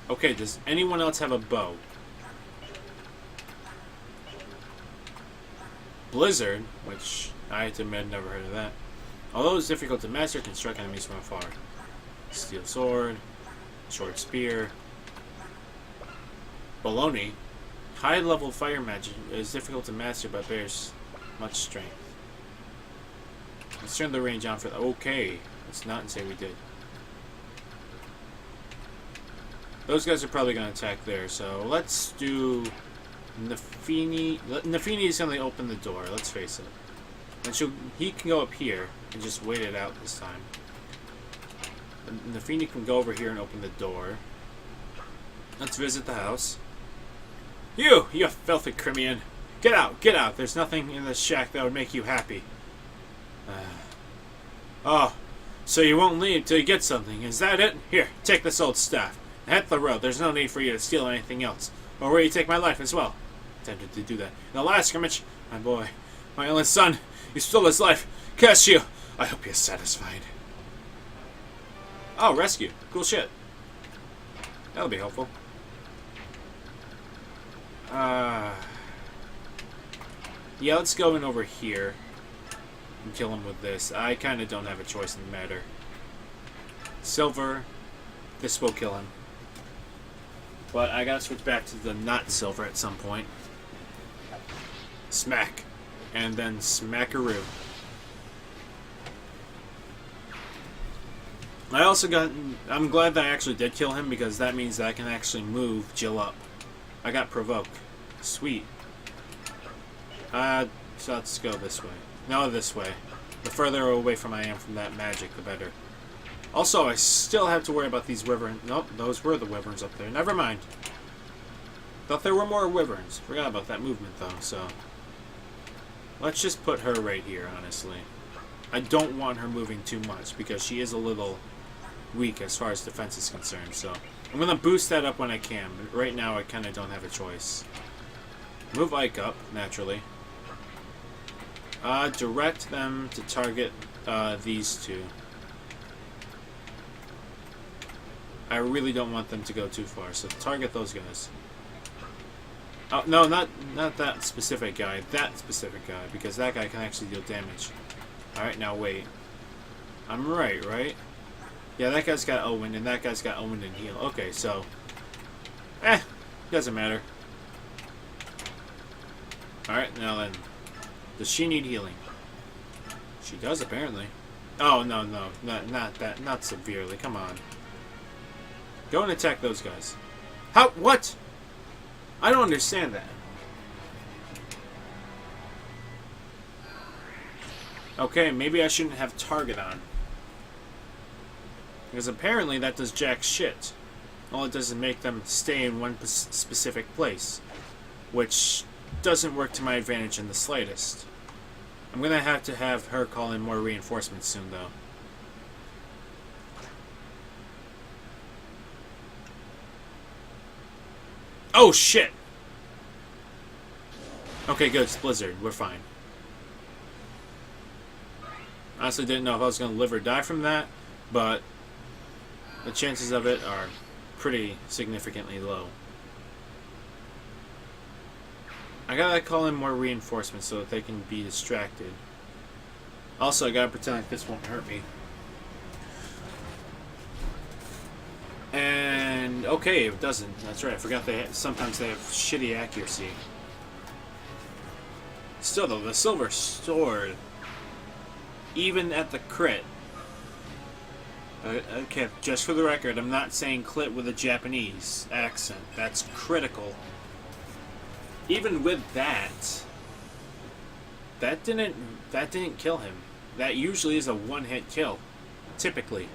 Okay, does anyone else have a bow? Blizzard, which I have to admit I've never heard of that. Although it's difficult to master, can strike enemies from afar. Steel sword, short spear. Baloney. High level fire magic is difficult to master but bears much strength. Let's turn the range on for that. Okay. Let's not say we did. Those guys are probably going to attack there, so let's do Nafini is going to open the door, let's face it. And he can go up here and just wait it out this time. Nafini can go over here and open the door. Let's visit the house. You filthy Crimean! Get out, get out! There's nothing in this shack that would make you happy. Oh, so you won't leave till you get something, is that it? Here, take this old staff. Head the road, there's no need for you to steal anything else. Or will you take my life as well? Tempted to do that. In the last scrimmage, my boy, my only son, you stole his life. Curse you! I hope you're satisfied. Oh, rescue. Cool shit. That'll be helpful. Yeah, let's go in over here and kill him with this. I kind of don't have a choice in the matter. Silver. This will kill him. But I gotta switch back to the not silver at some point. Smack. And then smackaroo. I'm glad that I actually did kill him, because that means that I can actually move Jill up. I got provoke. Sweet. So let's go this way. No, this way. The further away from I am from that magic, the better. Also, I still have to worry about these wyverns. Nope, those were the wyverns up there. Never mind. Thought there were more wyverns. Forgot about that movement, though, so... Let's just put her right here, honestly. I don't want her moving too much, because she is a little weak as far as defense is concerned, so... I'm going to boost that up when I can, but right now I kind of don't have a choice. Move Ike up, naturally. Direct them to target these two. I really don't want them to go too far, so target those guys. Oh, no, not that specific guy. That specific guy, because that guy can actually deal damage. Alright, now wait. I'm right? Yeah, that guy's got Owen, and that guy's got Owen and heal. Okay, so... doesn't matter. Alright, now then. Does she need healing? She does, apparently. Oh, no, not that. Not severely. Come on. Go and attack those guys. How? What? I don't understand that. Okay, maybe I shouldn't have target on. Because apparently that does jack shit. All it does is make them stay in one specific place. Which doesn't work to my advantage in the slightest. I'm going to have her call in more reinforcements soon, though. Oh, shit! Okay, good. It's Blizzard. We're fine. Honestly, didn't know if I was going to live or die from that, but the chances of it are pretty significantly low. I gotta call in more reinforcements so that they can be distracted. Also, I gotta pretend like this won't hurt me. And okay, it doesn't. That's right. I forgot sometimes they have shitty accuracy. Still though, the silver sword, even at the crit. Okay, just for the record, I'm not saying clit with a Japanese accent. That's critical. Even with that didn't kill him. That usually is a one-hit kill, typically.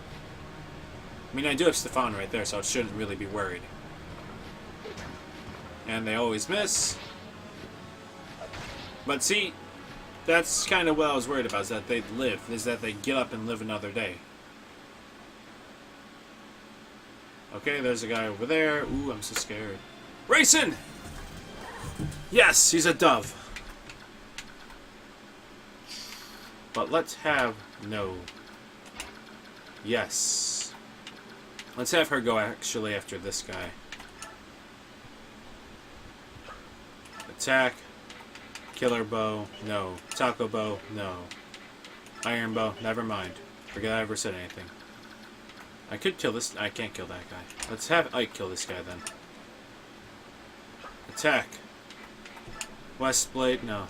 I mean, I do have Stefan right there, so I shouldn't really be worried. And they always miss. But see, that's kind of what I was worried about, is that they'd live, is that they'd get up and live another day. Okay, there's a guy over there. Ooh, I'm so scared. Racing! Yes, he's a dove. But let's have no. Yes. Let's have her go actually after this guy. Attack. Killer bow. No. Taco bow. No. Iron bow. Never mind. Forget I ever said anything. I could kill this. I can't kill that guy. Let's have Ike kill this guy then. Attack. West Blade, no.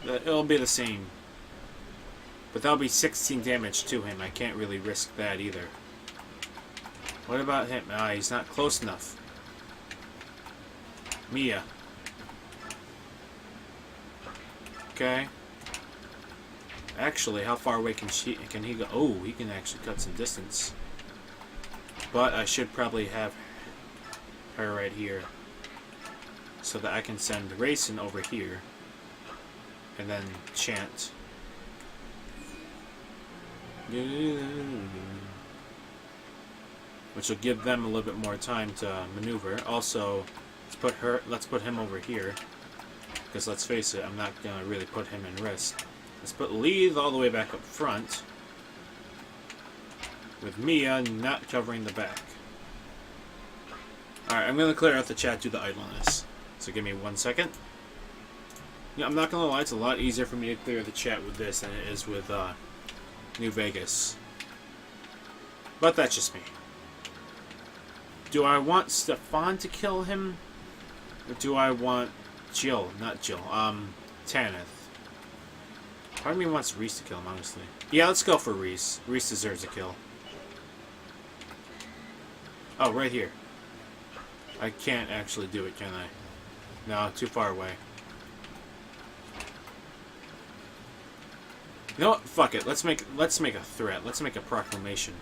It'll be the same. But that'll be 16 damage to him. I can't really risk that either. What about him? Ah, he's not close enough. Mia. Okay. Actually, how far away can he go? Oh, he can actually cut some distance. But I should probably have her right here, so that I can send Rayson over here, and then chant. Which will give them a little bit more time to maneuver. Also, let's put him over here, because let's face it, I'm not gonna really put him in risk. Let's put Leith all the way back up front, with Mia not covering the back. Alright, I'm gonna clear out the chat due to idleness. So give me 1 second. Yeah, I'm not gonna lie, it's a lot easier for me to clear the chat with this than it is with New Vegas. But that's just me. Do I want Stefan to kill him? Or do I want Jill? Not Jill. Tanith. Part of me wants Reese to kill him, honestly. Yeah, let's go for Reese. Reese deserves a kill. Oh, right here. I can't actually do it, can I? No, too far away. You know what? Fuck it. Let's make a threat. Let's make a proclamation.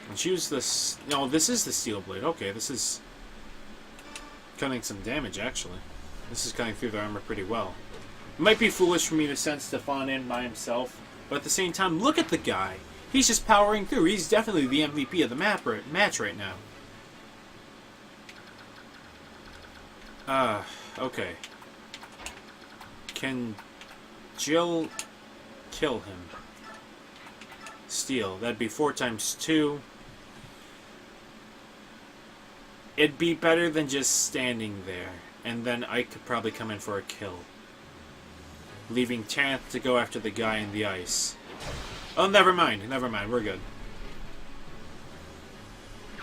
Let's use this. No, this is the steel blade. Okay, this is cutting some damage. Actually, this is cutting through the armor pretty well. It might be foolish for me to send Stefan in by himself, but at the same time, look at the guy. He's just powering through. He's definitely the MVP of the match right now. Okay. Can Jill kill him? Steel. That'd be 4 times 2. It'd be better than just standing there. And then I could probably come in for a kill. Leaving Tanith to go after the guy in the ice. Oh, never mind. Never mind. We're good.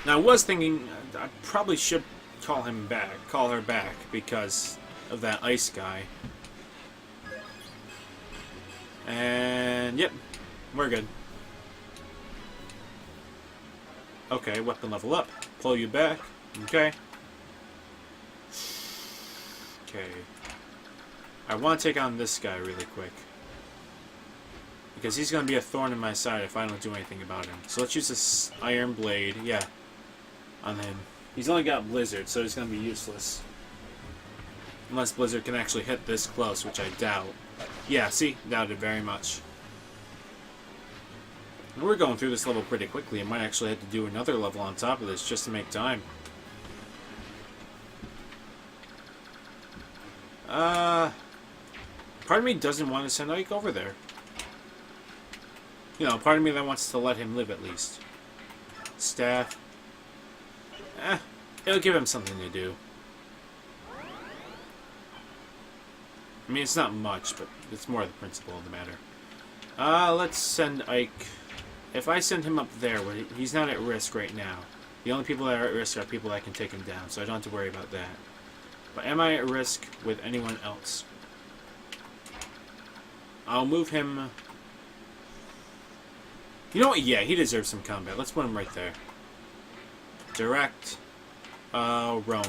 Now, I was thinking I probably should call her back because of that ice guy. And yep, we're good. Okay, weapon level up. Pull you back. Okay. Okay. I want to take on this guy really quick, because he's going to be a thorn in my side if I don't do anything about him. So let's use this iron blade, yeah, on him. He's only got Blizzard, so he's going to be useless. Unless Blizzard can actually hit this close, which I doubt. Yeah, see? Doubted very much. We're going through this level pretty quickly. I might actually have to do another level on top of this just to make time. Part of me doesn't want to send Ike over there. You know, part of me that wants to let him live at least. Staff. It'll give him something to do. I mean, it's not much, but it's more the principle of the matter. Let's send Ike. If I send him up there, he's not at risk right now. The only people that are at risk are people that can take him down, so I don't have to worry about that. But am I at risk with anyone else? I'll move him. You know what? Yeah, he deserves some combat. Let's put him right there. Direct. Rome.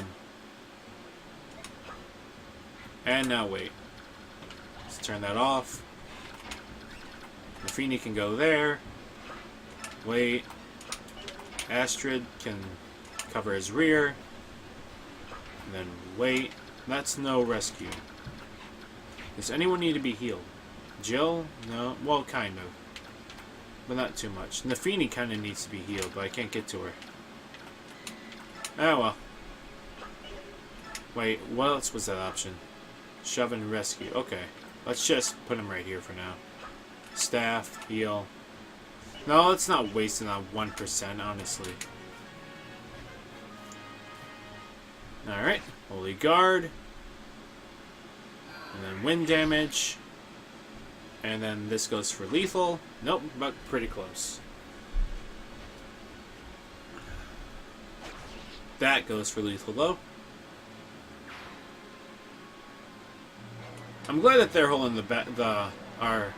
And now wait. Let's turn that off. Rafini can go there. Wait. Astrid can cover his rear. And then wait. That's no rescue. Does anyone need to be healed? Jill? No. Well, kind of. But not too much. Nafini kind of needs to be healed, but I can't get to her. Oh well. Wait, what else was that option? Shove and rescue. Okay. Let's just put him right here for now. Staff, heal. No, let's not waste it on 1%, honestly. Alright. Holy Guard. And then wind damage. And then this goes for lethal. Nope, but pretty close. That goes for lethal, though. I'm glad that they're holding our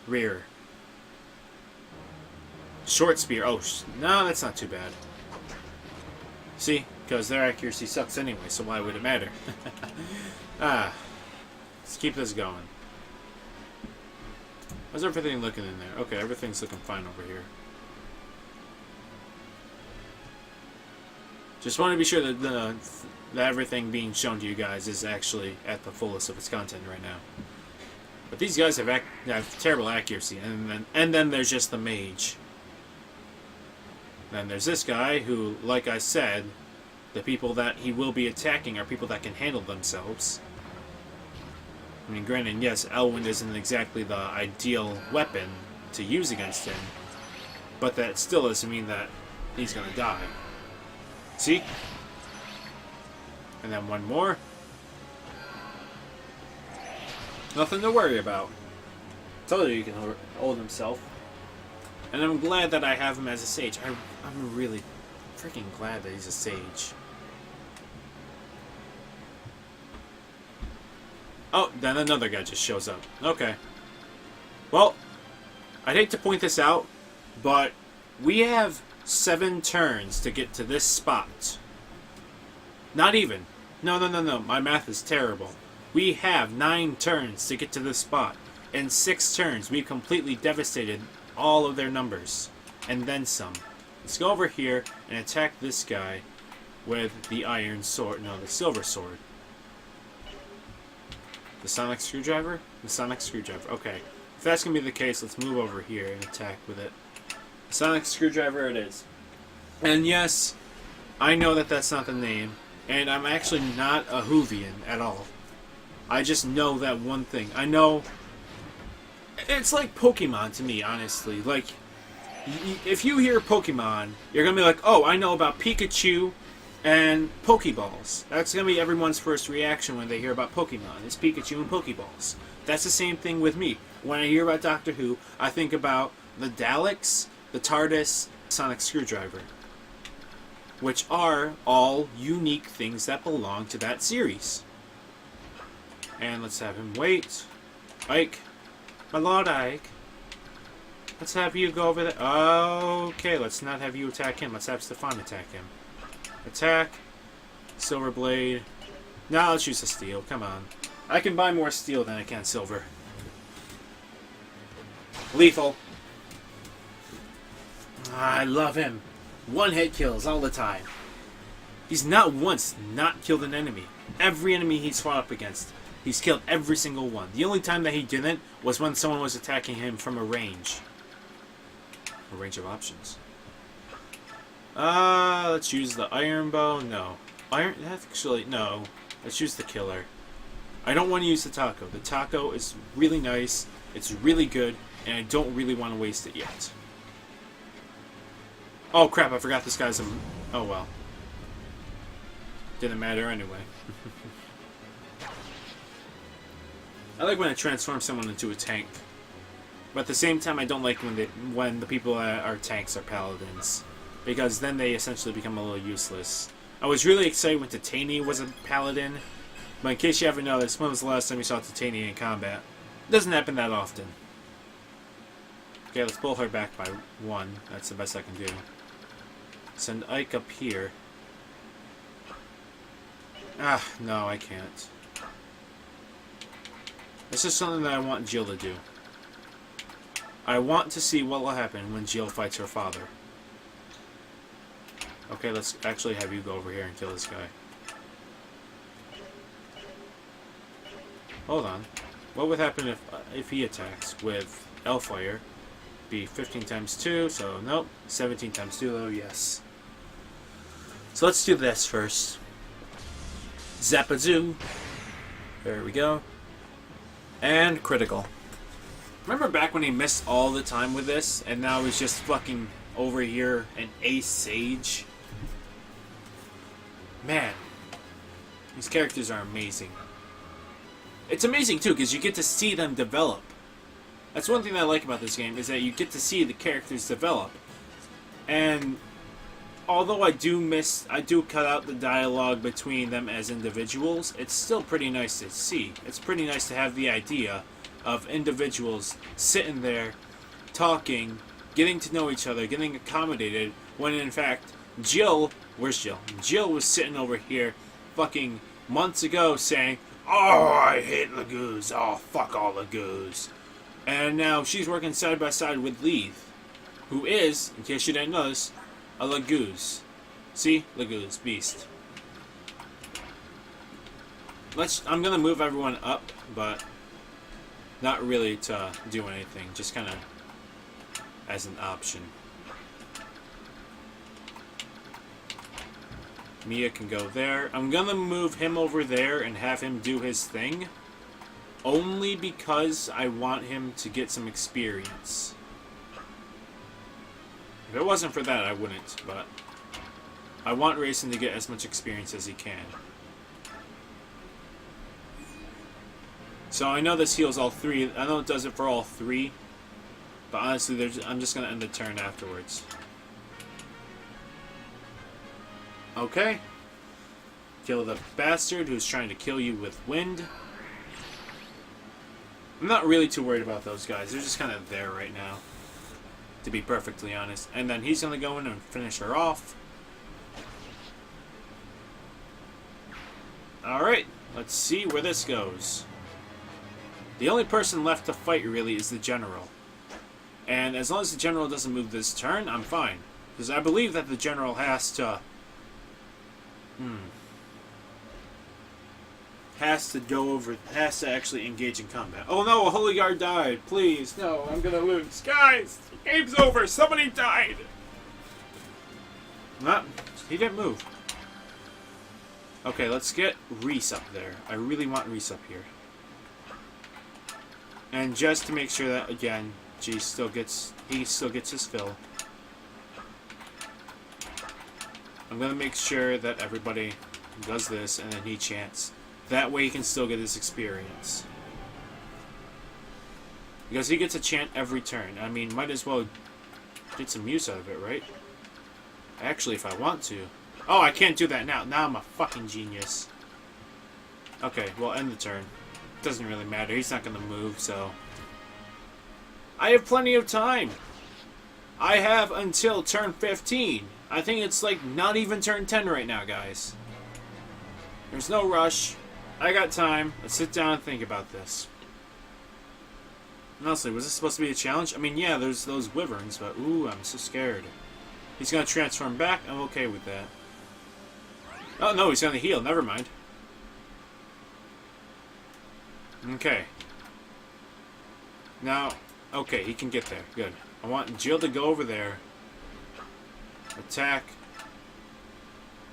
rear. Short spear. Oh, no, that's not too bad. See? Because their accuracy sucks anyway, so why would it matter? Let's keep this going. How's everything looking in there? Okay, everything's looking fine over here. Just want to be sure that that everything being shown to you guys is actually at the fullest of its content right now. But these guys have terrible accuracy, and then there's just the mage. Then there's this guy who, like I said, the people that he will be attacking are people that can handle themselves. I mean, granted, yes, Elwind isn't exactly the ideal weapon to use against him, but that still doesn't mean that he's gonna die. See? And then one more. Nothing to worry about. Told you he can hold himself. And I'm glad that I have him as a sage. I'm really freaking glad that he's a sage. Oh, then another guy just shows up. Okay. Well, I'd hate to point this out, but we have 7 turns to get to this spot. Not even. No. My math is terrible. We have 9 turns to get to this spot. In 6 turns, we've completely devastated all of their numbers. And then some. Let's go over here and attack this guy with the iron sword. No, the silver sword. The sonic screwdriver? The sonic screwdriver. Okay. If that's going to be the case, let's move over here and attack with it. Sonic screwdriver it is. And yes, I know that that's not the name. And I'm actually not a Whovian at all. I just know that one thing. I know... It's like Pokemon to me, honestly. Like, if you hear Pokemon, you're going to be like, oh, I know about Pikachu and Pokeballs. That's going to be everyone's first reaction when they hear about Pokemon. It's Pikachu and Pokeballs. That's the same thing with me. When I hear about Doctor Who, I think about the Daleks, the TARDIS, Sonic Screwdriver. Which are all unique things that belong to that series. And let's have him wait. Ike. My Lord Ike. Let's have you go over there. Okay, let's not have you attack him. Let's have Stefan attack him. Attack. Silver blade. Now let's use the steel. Come on. I can buy more steel than I can silver. Lethal. I love him. 1-hit kills all the time. He's not once not killed an enemy. Every enemy he's fought up against, he's killed every single one. The only time that he didn't was when someone was attacking him from a range. A range of options. Let's use the iron bow. No. Actually, no. Let's use the killer. I don't want to use the taco. The taco is really nice. It's really good. And I don't really want to waste it yet. Oh crap, I forgot this guy's a... Oh well. Didn't matter anyway. I like when it transforms someone into a tank. But at the same time, I don't like when the people that are tanks are paladins. Because then they essentially become a little useless. I was really excited when Titania was a paladin. But in case you haven't noticed, when was the last time you saw Titania in combat? It doesn't happen that often. Okay, let's pull her back by 1. That's the best I can do. Send Ike up here. Ah, no, I can't. This is something that I want Jill to do. I want to see what will happen when Jill fights her father. Okay, let's actually have you go over here and kill this guy. Hold on. What would happen if he attacks with Hellfire? Be 15 times 2, so nope. 17 times 2 though, yes. So let's do this first. Zapazoo. There we go. And critical. Remember back when he missed all the time with this, and now he's just fucking over here an ace sage? Man. These characters are amazing. It's amazing too, because you get to see them develop. That's one thing that I like about this game, is that you get to see the characters develop. And although I do cut out the dialogue between them as individuals, it's still pretty nice to see. It's pretty nice to have the idea of individuals sitting there, talking, getting to know each other, getting accommodated, when in fact, Jill, where's Jill? Jill was sitting over here fucking months ago saying, Oh, I hate Lagoos. Oh, fuck all Lagoos. And now she's working side by side with Leith, who is, in case you didn't notice, a Lagoos. See? Lagoos. Beast. I'm gonna move everyone up, but not really to do anything. Just kind of as an option. Mia can go there. I'm gonna move him over there and have him do his thing. Only because I want him to get some experience. If it wasn't for that, I wouldn't, but I want Rayson to get as much experience as he can. So I know this heals all three. I know it does it for all three. But honestly, I'm just going to end the turn afterwards. Okay. Kill the bastard who's trying to kill you with wind. I'm not really too worried about those guys. They're just kind of there right now, to be perfectly honest. And then he's going to go in and finish her off. Alright, let's see where this goes. The only person left to fight, really, is the general. And as long as the general doesn't move this turn, I'm fine. Because I believe that the general has to... Has to actually engage in combat. Oh no, a holy guard died. Please, no, I'm gonna lose. Guys, the game's over. Somebody died. Nah, he didn't move. Okay, let's get Reese up there. I really want Reese up here. And just to make sure that, again, he still gets his fill. I'm gonna make sure that everybody does this and then he chants. That way he can still get his experience. Because he gets a chant every turn. I mean, might as well get some use out of it, right? Actually, if I want to. Oh, I can't do that now. Now I'm a fucking genius. Okay, well, end the turn. Doesn't really matter. He's not going to move, so... I have plenty of time. I have until turn 15. I think it's like not even turn 10 right now, guys. There's no rush. I got time. Let's sit down and think about this. Honestly, was this supposed to be a challenge? I mean, yeah, there's those wyverns, but ooh, I'm so scared. He's going to transform back. I'm okay with that. Oh, no, he's going to heal. Never mind. Okay. Now, okay, he can get there. Good. I want Jill to go over there. Attack.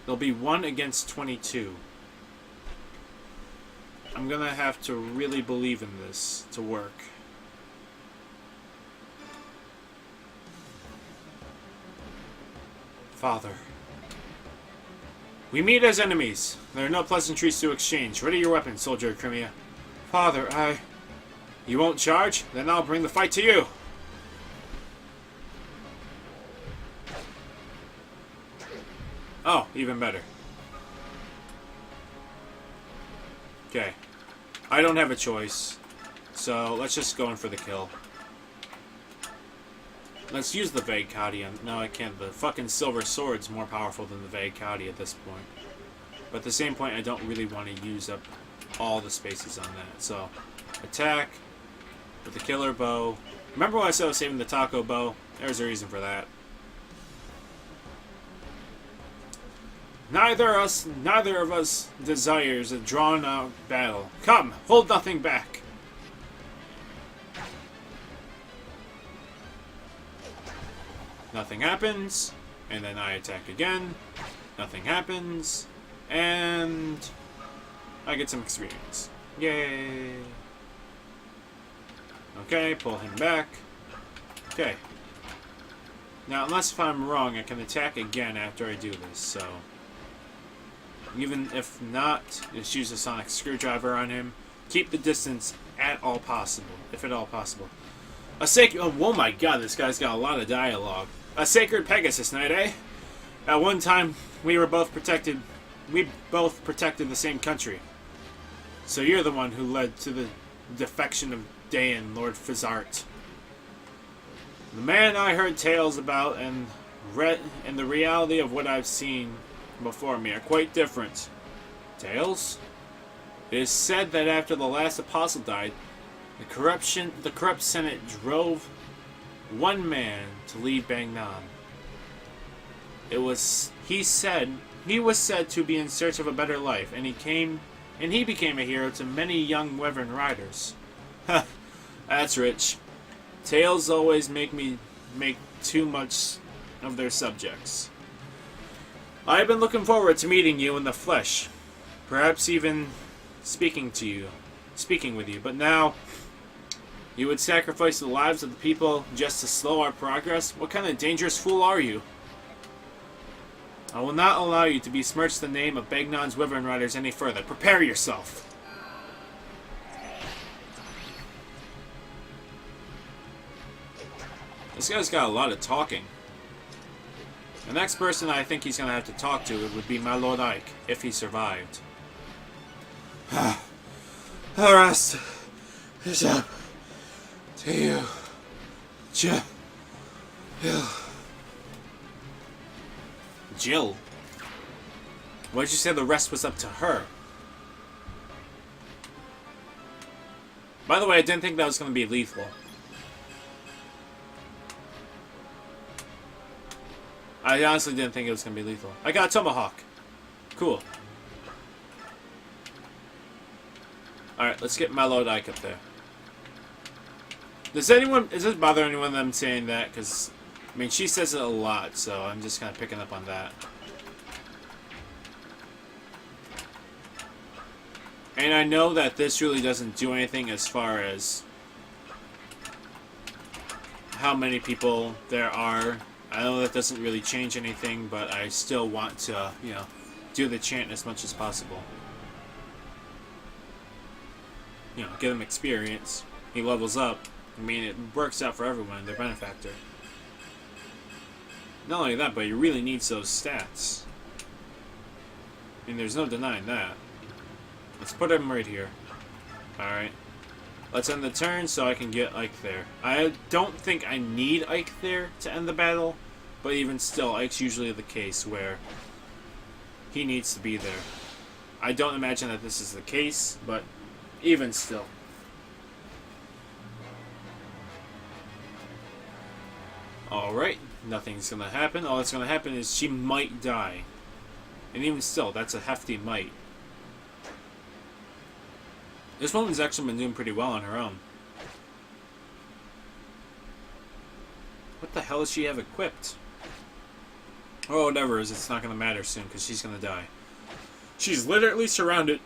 There'll be 1 against 22. I'm going to have to really believe in this to work. Father. We meet as enemies. There are no pleasantries to exchange. Ready your weapons, soldier of Crimea. Father, You won't charge? Then I'll bring the fight to you. Oh, even better. Okay. I don't have a choice. So, let's just go in for the kill. Let's use the Vague Kadi. No, I can't. The fucking Silver Sword's more powerful than the Vague Kadi at this point. But at the same point, I don't really want to use up all the spaces on that. So, attack with the Killer Bow. Remember when I said I was saving the Taco Bow? There's a reason for that. Neither of us desires a drawn-out battle. Come, hold nothing back. Nothing happens, and then I attack again. Nothing happens, and I get some experience. Yay! Okay, pull him back. Okay. Now, unless if I'm wrong, I can attack again after I do this, so... Even if not, just use a sonic screwdriver on him. Keep the distance at all possible, if at all possible. A sacred... Oh my god, this guy's got a lot of dialogue. A sacred Pegasus night, eh? At one time, we both protected the same country. So you're the one who led to the defection of Dayan, Lord Fizart. The man I heard tales about and the reality of what I've seen before me are quite different. Tales? It is said that after the last apostle died, the corrupt Senate drove one man to lead Bagnan. He was said to be in search of a better life, and he became a hero to many young Wyvern riders. Ha, that's rich. Tales always make too much of their subjects. I've been looking forward to meeting you in the flesh, perhaps even speaking with you, but now you would sacrifice the lives of the people just to slow our progress? What kind of dangerous fool are you? I will not allow you to besmirch the name of Bagnon's Wyvern Riders any further. Prepare yourself! This guy's got a lot of talking. The next person I think he's going to have to talk to would be my Lord Ike, if he survived. The rest is up to you, Jill. Jill? Why did you say the rest was up to her? By the way, I didn't think that was going to be lethal. I honestly didn't think it was going to be lethal. I got a tomahawk. Cool. Alright, let's get my Lord Ike up there. Does it bother anyone that I'm saying that? Because, I mean, she says it a lot, so I'm just kind of picking up on that. And I know that this really doesn't do anything as far as how many people there are. I know that doesn't really change anything, but I still want to, you know, do the chant as much as possible. You know, give him experience. He levels up. I mean, it works out for everyone, their benefactor. Not only that, but he really needs those stats. I mean, there's no denying that. Let's put him right here. Alright. Let's end the turn so I can get Ike there. I don't think I need Ike there to end the battle, but even still, Ike's usually the case where he needs to be there. I don't imagine that this is the case, but even still. Alright, nothing's gonna happen. All that's gonna happen is she might die. And even still, that's a hefty might. This woman's actually been doing pretty well on her own. What the hell does she have equipped? Oh, whatever it is, it's not going to matter soon because she's going to die. She's literally surrounded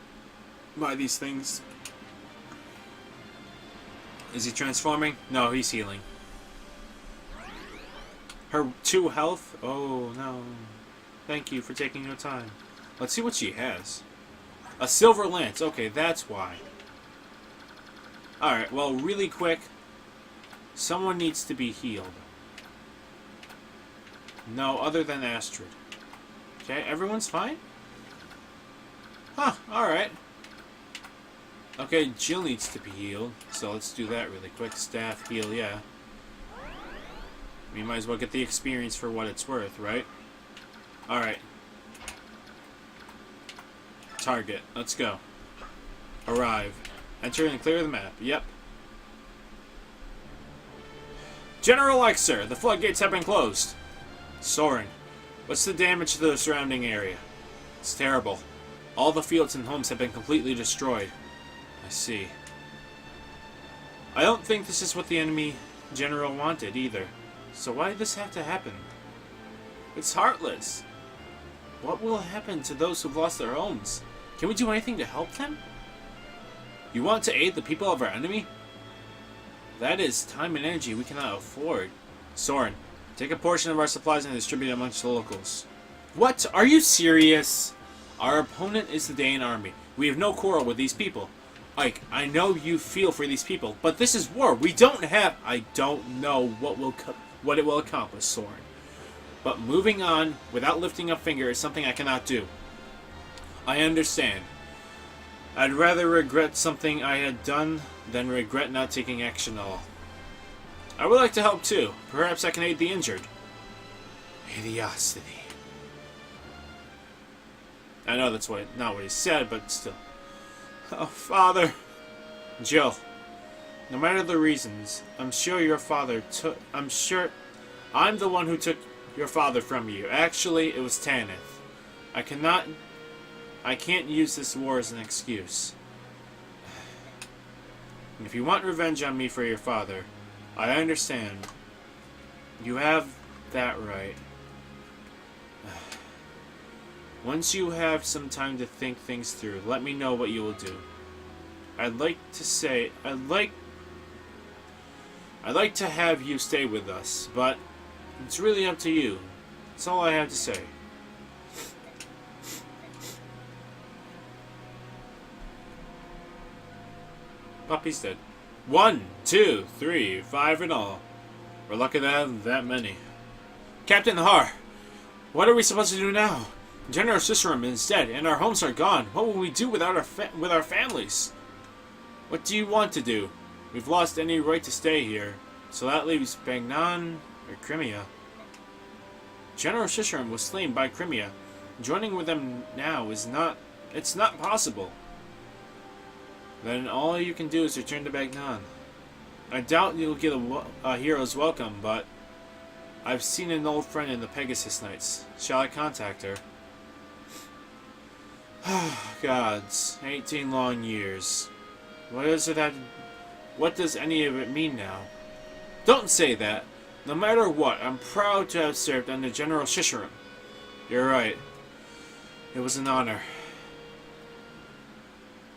by these things. Is he transforming? No, he's healing. Her 2 health? Oh, no. Thank you for taking your time. Let's see what she has. A silver lance. Okay, that's why. Alright, well, really quick. Someone needs to be healed. No, other than Astrid. Okay, everyone's fine? Huh, alright. Okay, Jill needs to be healed. So let's do that really quick. Staff, heal, yeah. We might as well get the experience for what it's worth, right? Alright. Target, let's go. Arrive. Enter and clear the map. Yep. General Ike, sir, the floodgates have been closed. Soren, what's the damage to the surrounding area? It's terrible. All the fields and homes have been completely destroyed. I see. I don't think this is what the enemy general wanted either. So why did this have to happen? It's heartless. What will happen to those who've lost their homes? Can we do anything to help them? You want to aid the people of our enemy? That is time and energy we cannot afford. Soren, take a portion of our supplies and distribute it amongst the locals. What? Are you serious? Our opponent is the Daean army. We have no quarrel with these people. Ike, I know you feel for these people, but this is war. We don't have... I don't know what it will accomplish, Soren. But moving on without lifting a finger is something I cannot do. I understand. I'd rather regret something I had done than regret not taking action at all. I would like to help too. Perhaps I can aid the injured. Hideosity. I know that's not what he said, but still. Oh, Father. Jill, no matter the reasons, I'm sure your father took... I'm sure I'm the one who took your father from you. Actually, it was Tanith. I can't use this war as an excuse. If you want revenge on me for your father, I understand. You have that right. Once you have some time to think things through, let me know what you will do. I'd like to have you stay with us, but it's really up to you. That's all I have to say. Puppy's dead. 1, 2, 3, 5 in all. We're lucky to have that many. Captain Har, what are we supposed to do now? General Cicerum is dead, and our homes are gone. What will we do without our families? What do you want to do? We've lost any right to stay here, so that leaves Bagnan or Crimea. General Cicerum was slain by Crimea. Joining with them now is not... It's not possible. Then all you can do is return to Bagnan. I doubt you'll get a hero's welcome, but I've seen an old friend in the Pegasus Knights. Shall I contact her? Gods, 18 long years. What does any of it mean now? Don't say that. No matter what, I'm proud to have served under General Cicerum. You're right. It was an honor.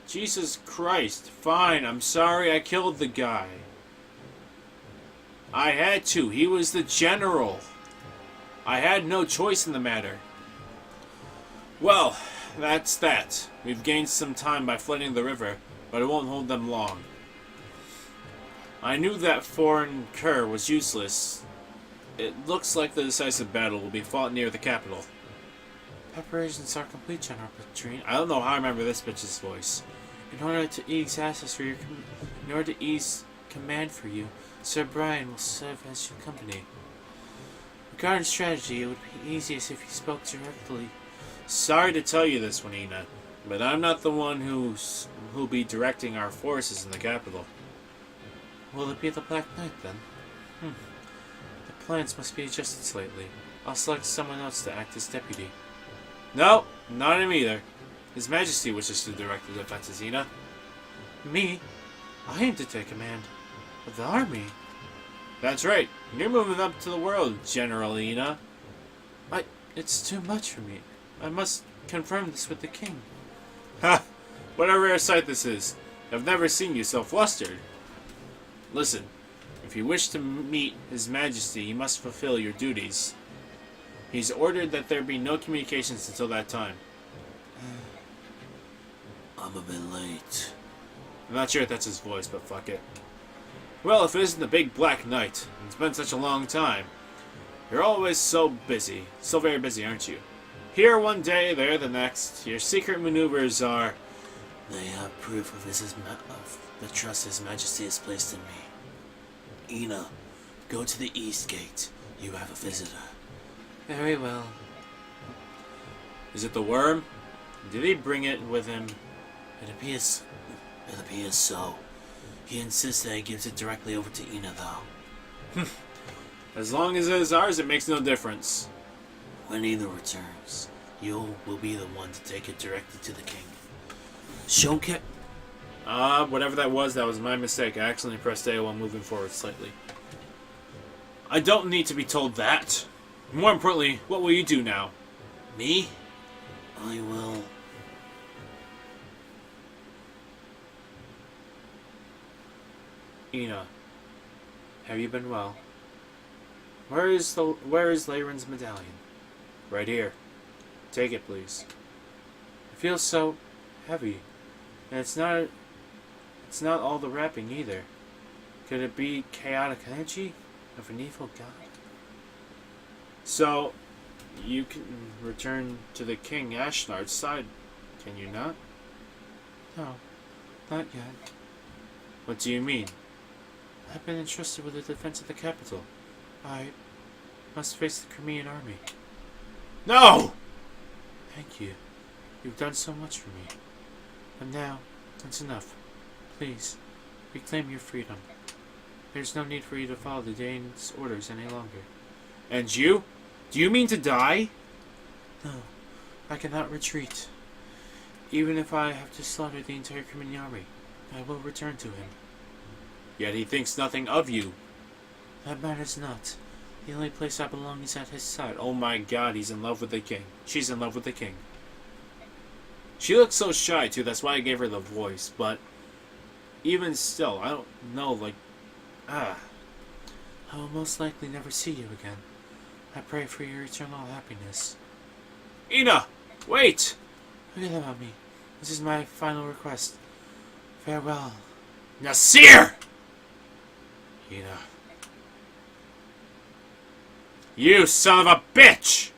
Jesus Christ. Fine, I'm sorry I killed the guy. I had to. He was the general. I had no choice in the matter. Well, that's that. We've gained some time by flooding the river, but it won't hold them long. I knew that foreign cur was useless. It looks like the decisive battle will be fought near the capital. Preparations are complete, General Petrine. I don't know how I remember this bitch's voice. In order to ease command for you, Sir Brian will serve as your company. Regarding strategy, it would be easiest if you spoke directly. Sorry to tell you this, Juanina, but I'm not the one who'll be directing our forces in the capital. Will it be the Black Knight, then? The plans must be adjusted slightly. I'll select someone else to act as deputy. No, not him either. His Majesty wishes to direct the defense, Xena. Me? I aim to take command of the army. That's right. You're moving up to the world, General Xena. It's too much for me. I must confirm this with the king. Ha! What a rare sight this is. I've never seen you so flustered. Listen, if you wish to meet His Majesty, you must fulfill your duties. He's ordered that there be no communications until that time. I'm a bit late. I'm not sure if that's his voice, but fuck it. Well, if it isn't the big Black Knight, it's been such a long time. You're always so busy. So very busy, aren't you? Here one day, there the next. Your secret maneuvers are... They have proof of the trust His Majesty has placed in me. Ina, go to the East Gate. You have a visitor. Very well. Is it the worm? Did he bring it with him? It appears so. He insists that he gives it directly over to Ina, though. As long as it is ours, it makes no difference. When Ina returns, you will be the one to take it directly to the king. Showcase. Whatever that was my mistake. I accidentally pressed A while moving forward slightly. I don't need to be told that. More importantly, what will you do now? Me? I will... Ina, have you been well? Where is Leyren's medallion? Right here. Take it, please. It feels so heavy, and it's not all the wrapping either. Could it be chaotic energy of an evil god? So, you can return to the King Ashnard's side, can you not? No, not yet. What do you mean? I've been entrusted with the defense of the capital. I must face the Crimean army. No! Thank you. You've done so much for me. And now, That's enough. Please, reclaim your freedom. There's no need for you to follow the Dane's orders any longer. And you? Do you mean to die? No, I cannot retreat. Even if I have to slaughter the entire Crimean army, I will return to him. Yet he thinks nothing of you. That matters not. The only place I belong is at his side. Oh my god, he's in love with the king. She's in love with the king. She looks so shy too, that's why I gave her the voice, but even still, I don't know, like, I will most likely never see you again. I pray for your eternal happiness. Ina! Wait! Forget about me. This is my final request. Farewell. Nasir! Ina. You son of a bitch!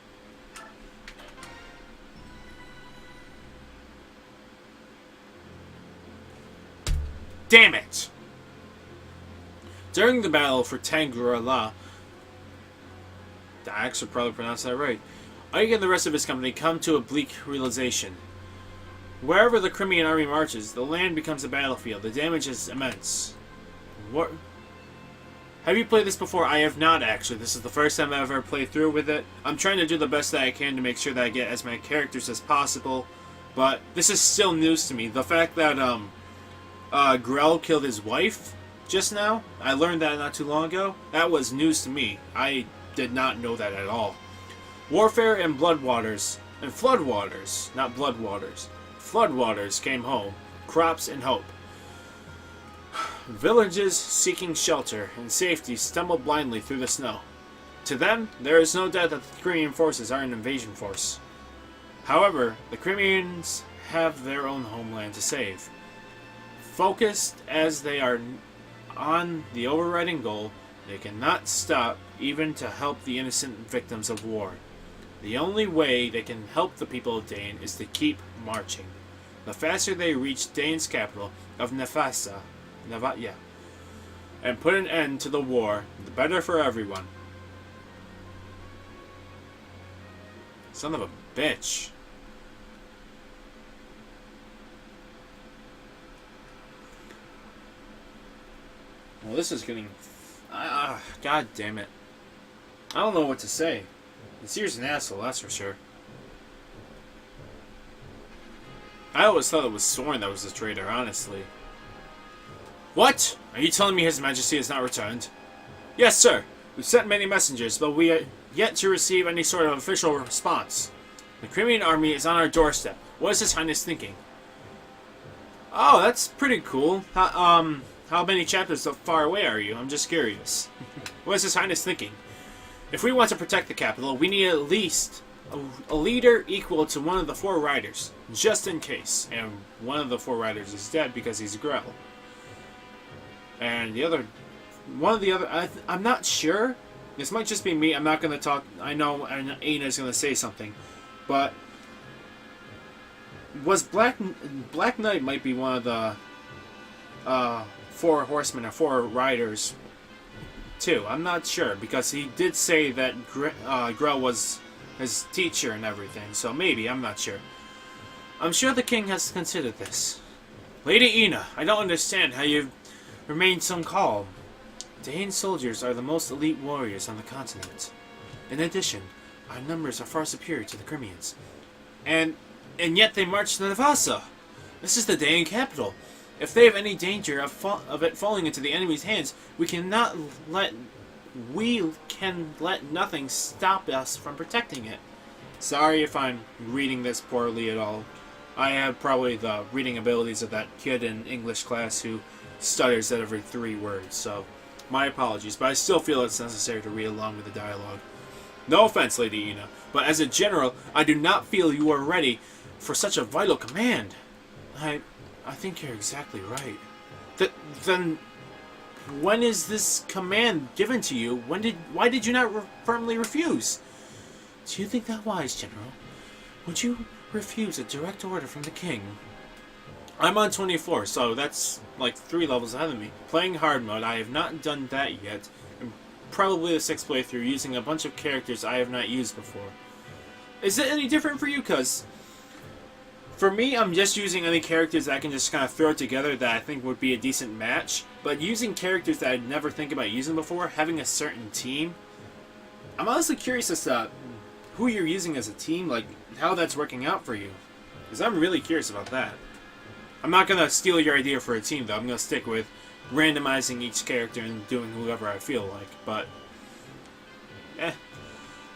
Damn it! During the battle for Tangrala, I actually probably pronounced that right, Ike and the rest of his company come to a bleak realization. Wherever the Crimean army marches, the land becomes a battlefield. The damage is immense. What? Have you played this before? I have not, actually. This is the first time I've ever played through with it. I'm trying to do the best that I can to make sure that I get as many characters as possible, but this is still news to me. The fact that, Grell killed his wife just now, I learned that not too long ago. That was news to me. I did not know that at all. Warfare and Floodwaters, not Bloodwaters. Floodwaters came home. Crops and hope. Villages seeking shelter and safety stumble blindly through the snow. To them, there is no doubt that the Crimean forces are an invasion force. However, the Crimeans have their own homeland to save. Focused as they are on the overriding goal, they cannot stop even to help the innocent victims of war. The only way they can help the people of Dane is to keep marching. The faster they reach Dane's capital of Nefasa, and put an end to the war, the better for everyone. Son of a bitch. Well, this is getting... God damn it. I don't know what to say. Nasir's an asshole, that's for sure. I always thought it was Soren that was the traitor, honestly. What? Are you telling me His Majesty has not returned? Yes, sir. We've sent many messengers, but we are yet to receive any sort of official response. The Crimean army is on our doorstep. What is His Highness thinking? Oh, that's pretty cool. How many chapters so far away are you? I'm just curious. What is His Highness thinking? If we want to protect the capital, we need at least a leader equal to one of the four riders, just in case. And one of the four riders is dead because he's Grell. And I'm not sure. This might just be me. I'm not going to talk. I know Aina's going to say something. But was Black Knight might be one of the four horsemen or four riders too. I'm not sure because he did say that Grell was his teacher and everything. So maybe, I'm not sure. I'm sure the king has considered this. Lady Ina, I don't understand how you've remained so calm. Dane soldiers are the most elite warriors on the continent. In addition, our numbers are far superior to the Crimeans. And yet they march to Navassa. This is the Dane capital. If they have any danger of it falling into the enemy's hands, we can let nothing stop us from protecting it. Sorry if I'm reading this poorly at all. I have probably the reading abilities of that kid in English class who stutters at every 3 words, so my apologies, but I still feel it's necessary to read along with the dialogue. No offense, Lady Ina, but as a general, I do not feel you are ready for such a vital command. I think you're exactly right. Then, when is this command given to you? Why did you not firmly refuse? Do you think that wise, General? Would you refuse a direct order from the king? I'm on 24, so that's like 3 levels ahead of me. Playing hard mode, I have not done that yet. And probably the 6th playthrough using a bunch of characters I have not used before. Is it any different for you? Cause For me, I'm just using any characters that I can just kind of throw together that I think would be a decent match. But using characters that I'd never think about using before, having a certain team, I'm honestly curious as to who you're using as a team, like how that's working out for you. Because I'm really curious about that. I'm not going to steal your idea for a team, though. I'm going to stick with randomizing each character and doing whoever I feel like. But,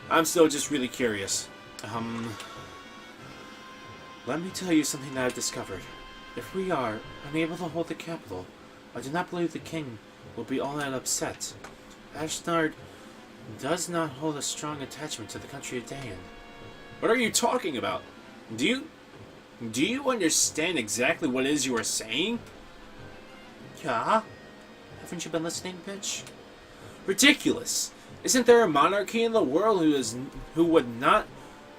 I'm still just really curious. Let me tell you something that I've discovered. If we are unable to hold the capital, I do not believe the king will be all that upset. Ashnard does not hold a strong attachment to the country of Dayan. What are you talking about? Do you understand exactly what it is you are saying? Yeah? Haven't you been listening, bitch? Ridiculous! Isn't there a monarchy in the world who would not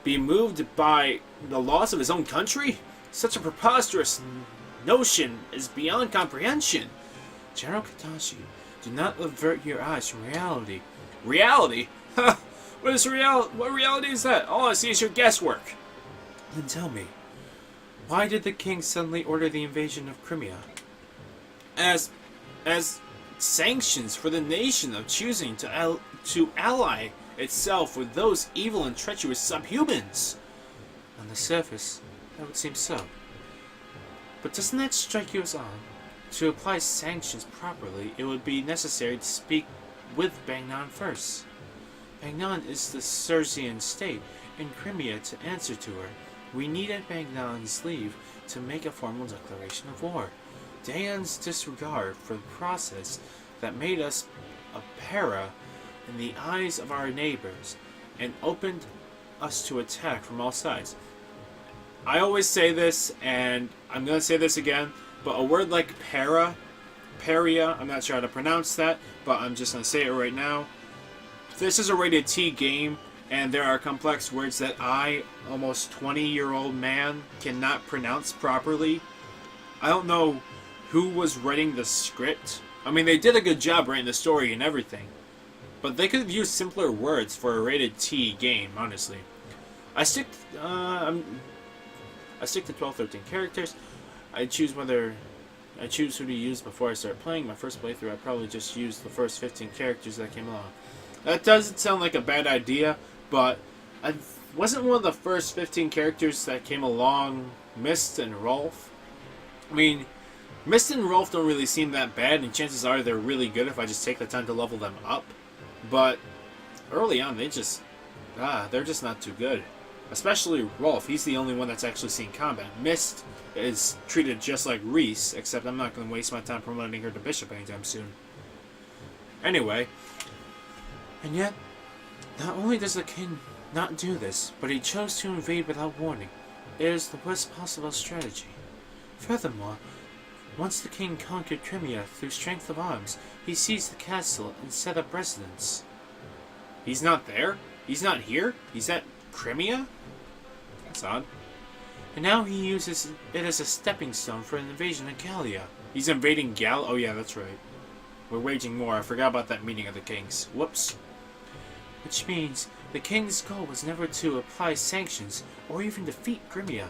be moved by the loss of his own country? Such a preposterous notion is beyond comprehension. General Katashi, do not avert your eyes from reality. Reality? Ha! What reality is that? All I see is your guesswork. Then tell me, why did the king suddenly order the invasion of Crimea? As sanctions for the nation of choosing to ally itself with those evil and treacherous subhumans. On the surface, that would seem so. But doesn't that strike you as odd? To apply sanctions properly, it would be necessary to speak with Bagnan first. Bagnan is the Sersian state, and Crimea to answer to her. We needed Bagnan's leave to make a formal declaration of war. Dayan's disregard for the process that made us a para in the eyes of our neighbors and opened us to attack from all sides. I always say this, and I'm going to say this again, but a word like paria, I'm not sure how to pronounce that, but I'm just going to say it right now. This is a rated T game, and there are complex words that I, almost 20-year-old man, cannot pronounce properly. I don't know who was writing the script. I mean, they did a good job writing the story and everything, but they could have used simpler words for a rated T game, honestly. I stick to 12, 13 characters. I choose who to use before I start playing. My first playthrough, I probably just used the first 15 characters that came along. That doesn't sound like a bad idea, but I wasn't one of the first 15 characters that came along Mist and Rolf. I mean, Mist and Rolf don't really seem that bad, and chances are they're really good if I just take the time to level them up. But early on, they're just not too good. Especially Rolf, he's the only one that's actually seen combat. Mist is treated just like Reese, except I'm not going to waste my time promoting her to Bishop anytime soon. Anyway, and yet, not only does the king not do this, but he chose to invade without warning. It is the worst possible strategy. Furthermore, once the king conquered Crimea through strength of arms, he seized the castle and set up residence. He's not there? He's not here? He's at Crimea? That's odd. And now he uses it as a stepping stone for an invasion of Gallia. He's invading Oh yeah, that's right. We're waging war. I forgot about that meeting of the kings. Whoops. Which means the king's goal was never to apply sanctions or even defeat Crimea.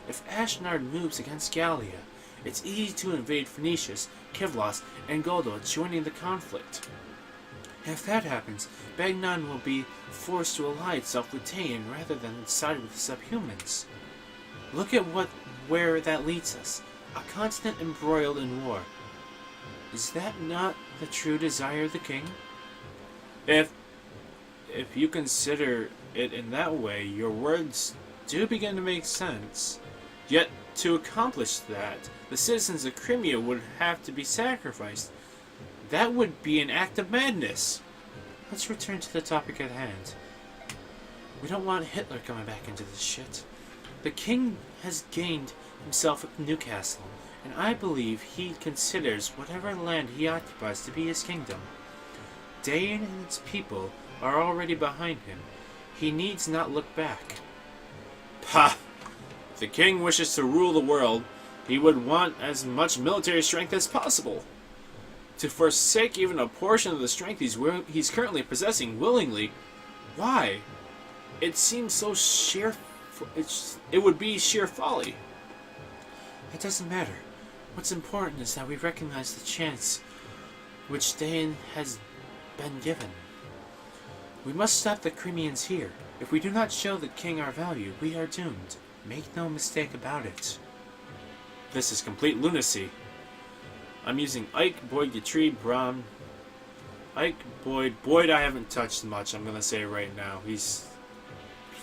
If Ashnard moves against Gallia, it's easy to invade Phoenicius, Kivlos, and Goldor, joining the conflict. If that happens, Bagnan will be forced to ally itself with Dayan rather than side with the subhumans. Look at where that leads us. A continent embroiled in war. Is that not the true desire of the king? If you consider it in that way, your words do begin to make sense. Yet, to accomplish that, the citizens of Crimea would have to be sacrificed. That would be an act of madness. Let's return to the topic at hand. We don't want Hitler coming back into this shit. The king has gained himself a new castle, and I believe he considers whatever land he occupies to be his kingdom. Dayan and its people are already behind him. He needs not look back. Pah! If the king wishes to rule the world, he would want as much military strength as possible. To forsake even a portion of the strength he's currently possessing willingly, why? It seems so it would be sheer folly. It doesn't matter. What's important is that we recognize the chance which Dain has been given. We must stop the Crimeans here. If we do not show the king our value, we are doomed. Make no mistake about it. This is complete lunacy. I'm using Ike, Boyd, Gatreed, Brahm. Ike, Boyd. Boyd I haven't touched much, I'm going to say right now.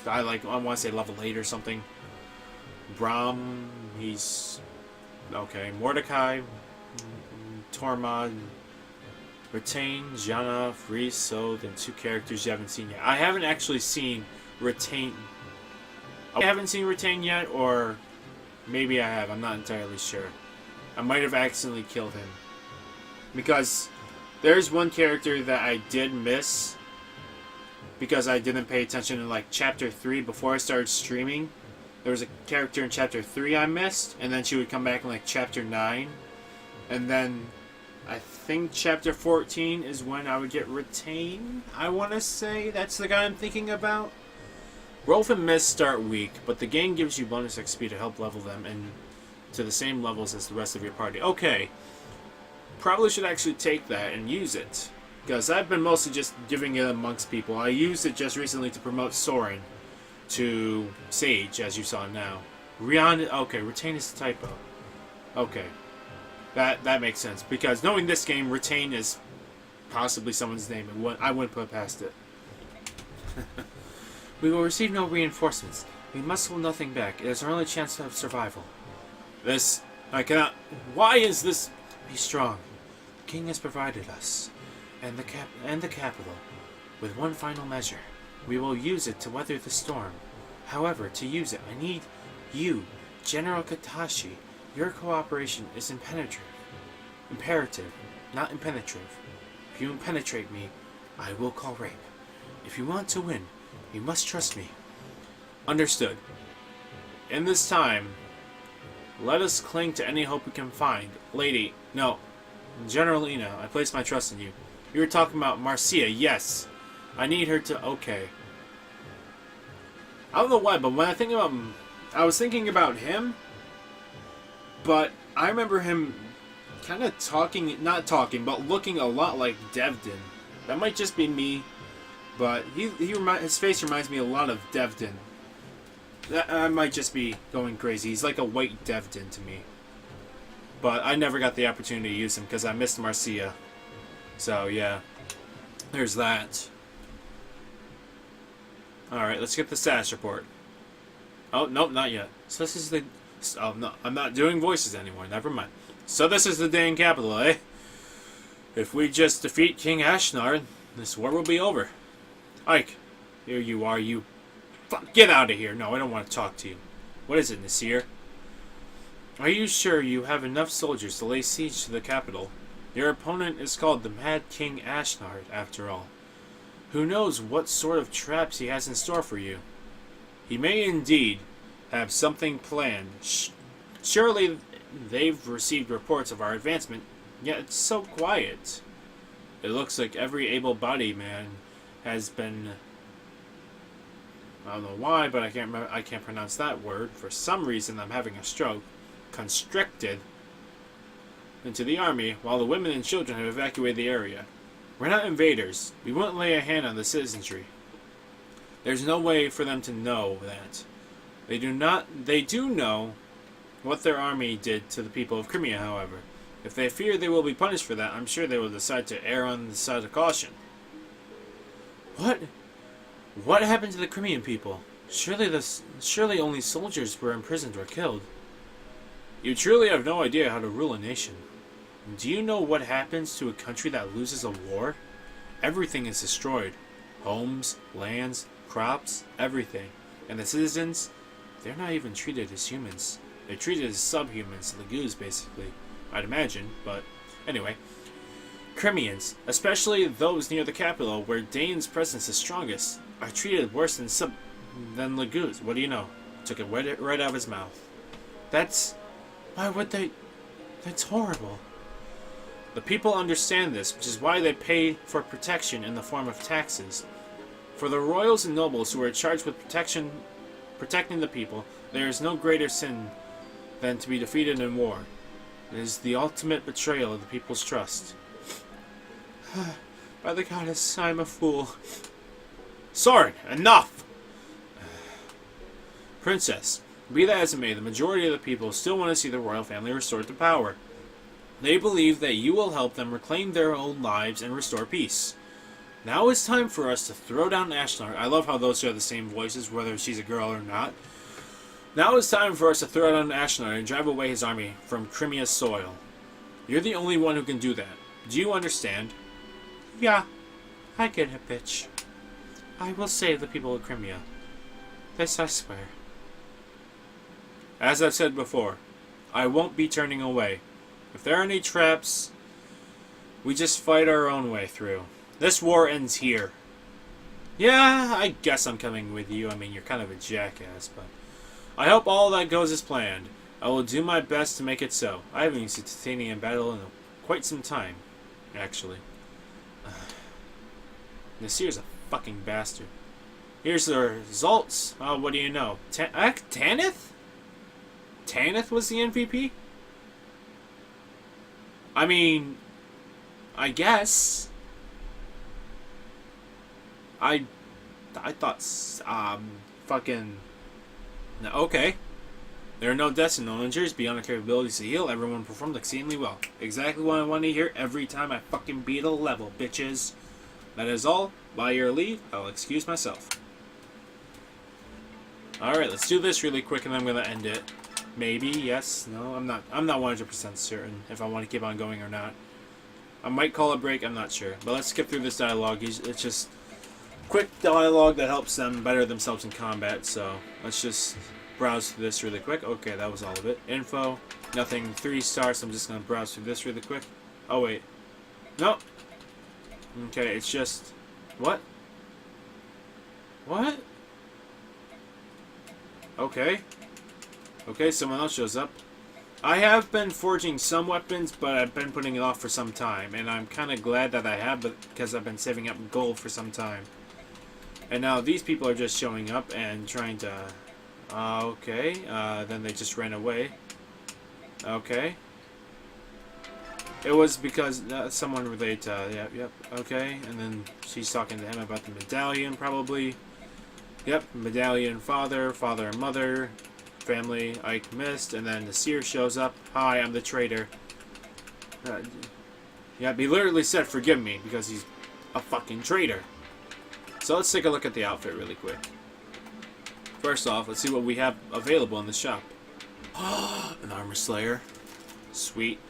I want to say level 8 or something. Brahm, he's... okay. Mordecai, Tormod, Retain, Janna, Reese, Sod, and 2 characters you haven't seen yet. I haven't actually seen Retain... I haven't seen Retain yet, or maybe I have. I'm not entirely sure. I might have accidentally killed him. Because there's one character that I did miss because I didn't pay attention in like chapter 3 before I started streaming. There was a character in chapter 3 I missed, and then she would come back in like chapter 9. And then I think chapter 14 is when I would get Retain. I want to say that's the guy I'm thinking about. Rolf and Mist start weak, but the game gives you bonus XP to help level them and to the same levels as the rest of your party. Okay, probably should actually take that and use it, because I've been mostly just giving it amongst people. I used it just recently to promote Soren to Sage, as you saw now. Rion, okay, Retain is the typo. Okay, that makes sense, because knowing this game, Retain is possibly someone's name, and I wouldn't put past it. We will receive no reinforcements. We must hold nothing back. It is our only chance of survival. I cannot... Why is this... Be strong. The king has provided us, and the capital, with one final measure. We will use it to weather the storm. However, to use it, I need you, General Katashi. Your cooperation is imperative, not impenetrative. If you impenetrate me, I will call rape. If you want to win, you must trust me. Understood. In this time, let us cling to any hope we can find. Lady, no. Generalina, I place my trust in you. You were talking about Marcia, yes. I need her to... Okay. I don't know why, but when I think about... I was thinking about him, but I remember him kind of talking... Not talking, but looking a lot like Devdin. That might just be me, but his face reminds me a lot of Devdin. I might just be going crazy. He's like a white Devdin to me. But I never got the opportunity to use him because I missed Marcia. So, yeah. There's that. Alright, let's get the status report. Oh, nope, not yet. So this is the... Oh, no, I'm not doing voices anymore. Never mind. So this is the day in capital, eh? If we just defeat King Ashnard, this war will be over. Ike, here you are, you... Get out of here. No, I don't want to talk to you. What is it, Nasir? Are you sure you have enough soldiers to lay siege to the capital? Your opponent is called the Mad King Ashnard, after all. Who knows what sort of traps he has in store for you? He may indeed have something planned. Surely they've received reports of our advancement, yet it's so quiet. It looks like every able-bodied man has been... I don't know why, but I can't pronounce that word. For some reason, I'm having a stroke. Constricted into the army, while the women and children have evacuated the area. We're not invaders. We won't lay a hand on the citizenry. There's no way for them to know that. They do know what their army did to the people of Crimea, however. If they fear they will be punished for that, I'm sure they will decide to err on the side of caution. What? What happened to the Crimean people? Surely only soldiers were imprisoned or killed. You truly have no idea how to rule a nation. Do you know what happens to a country that loses a war? Everything is destroyed. Homes, lands, crops, everything. And the citizens, they're not even treated as humans. They're treated as subhumans, Lagoos basically. I'd imagine, but anyway. Crimeans, especially those near the capital where Dane's presence is strongest, are treated worse than Lagoos. What do you know? Took it right out of his mouth. Why would they... That's horrible. The people understand this, which is why they pay for protection in the form of taxes. For the royals and nobles who are charged with protecting the people, there is no greater sin than to be defeated in war. It is the ultimate betrayal of the people's trust. By the goddess, I'm a fool. Soren, enough! Princess, be that as it may, the majority of the people still want to see the royal family restored to power. They believe that you will help them reclaim their own lives and restore peace. Now it's time for us to throw down Ashlar. I love how those are the same voices, whether she's a girl or not. Now it's time for us to throw down Ashlar and drive away his army from Crimea's soil. You're the only one who can do that. Do you understand? Yeah, I get it, bitch. I will save the people of Crimea. This I swear. As I've said before, I won't be turning away. If there are any traps, we just fight our own way through. This war ends here. Yeah, I guess I'm coming with you. I mean, you're kind of a jackass, but I hope all that goes as planned. I will do my best to make it so. I haven't used titanium in battle in quite some time, actually. Nasir's a fucking bastard. Here's the results. Oh, what do you know? Tanith? Tanith was the MVP? I mean, I guess. I thought, fucking... Okay. There are no deaths and no injuries beyond our capabilities to heal. Everyone performed exceedingly well. Exactly what I want to hear every time I fucking beat a level, bitches. That is all. By your leave, I'll excuse myself. Alright, let's do this really quick and I'm gonna end it. Maybe, yes, no, I'm not 100% certain if I want to keep on going or not. I might call a break, I'm not sure. But let's skip through this dialogue. It's just quick dialogue that helps them better themselves in combat, so let's just browse through this really quick. Okay, that was all of it. Info, nothing 3 stars, so I'm just gonna browse through this really quick. Oh wait. No. Okay, it's just... What? What? Okay. Okay, someone else shows up. I have been forging some weapons, but I've been putting it off for some time. And I'm kind of glad that I have, because I've been saving up gold for some time. And now these people are just showing up and trying to... okay, then they just ran away. Okay. It was because someone related to... Yep, okay. And then she's talking to him about the medallion, probably. Yep, medallion father, father and mother, family, Ike missed, and then the seer shows up. Hi, I'm the traitor. Yeah, he literally said forgive me because he's a fucking traitor. So let's take a look at the outfit really quick. First off, let's see what we have available in the shop. An armor slayer. Sweet.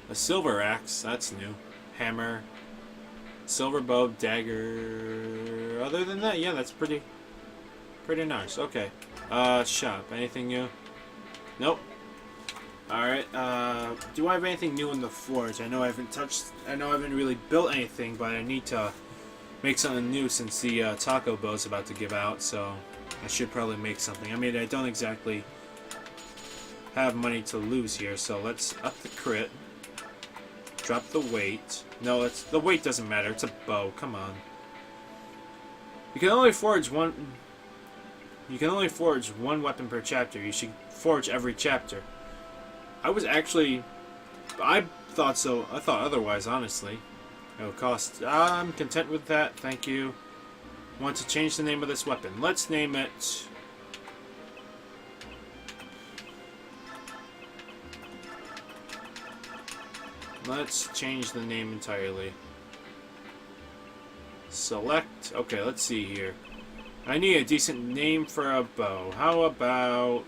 A silver axe, that's new. Hammer. Silver bow, dagger. Other than that, yeah, that's pretty nice. Okay. Shop. Anything new? Nope. Alright, do I have anything new in the forge? I know I haven't really built anything, but I need to make something new since the taco bow is about to give out, so I should probably make something. I mean, I don't exactly have money to lose here, so let's up the crit. Drop the weight. No, the weight doesn't matter. It's a bow. Come on. You can only forge one weapon per chapter. You should forge every chapter. I thought so. I thought otherwise, honestly. It'll cost... I'm content with that. Thank you. Want to change the name of this weapon. Let's name it... Let's change the name entirely. Select. Okay, let's see here. I need a decent name for a bow. How about...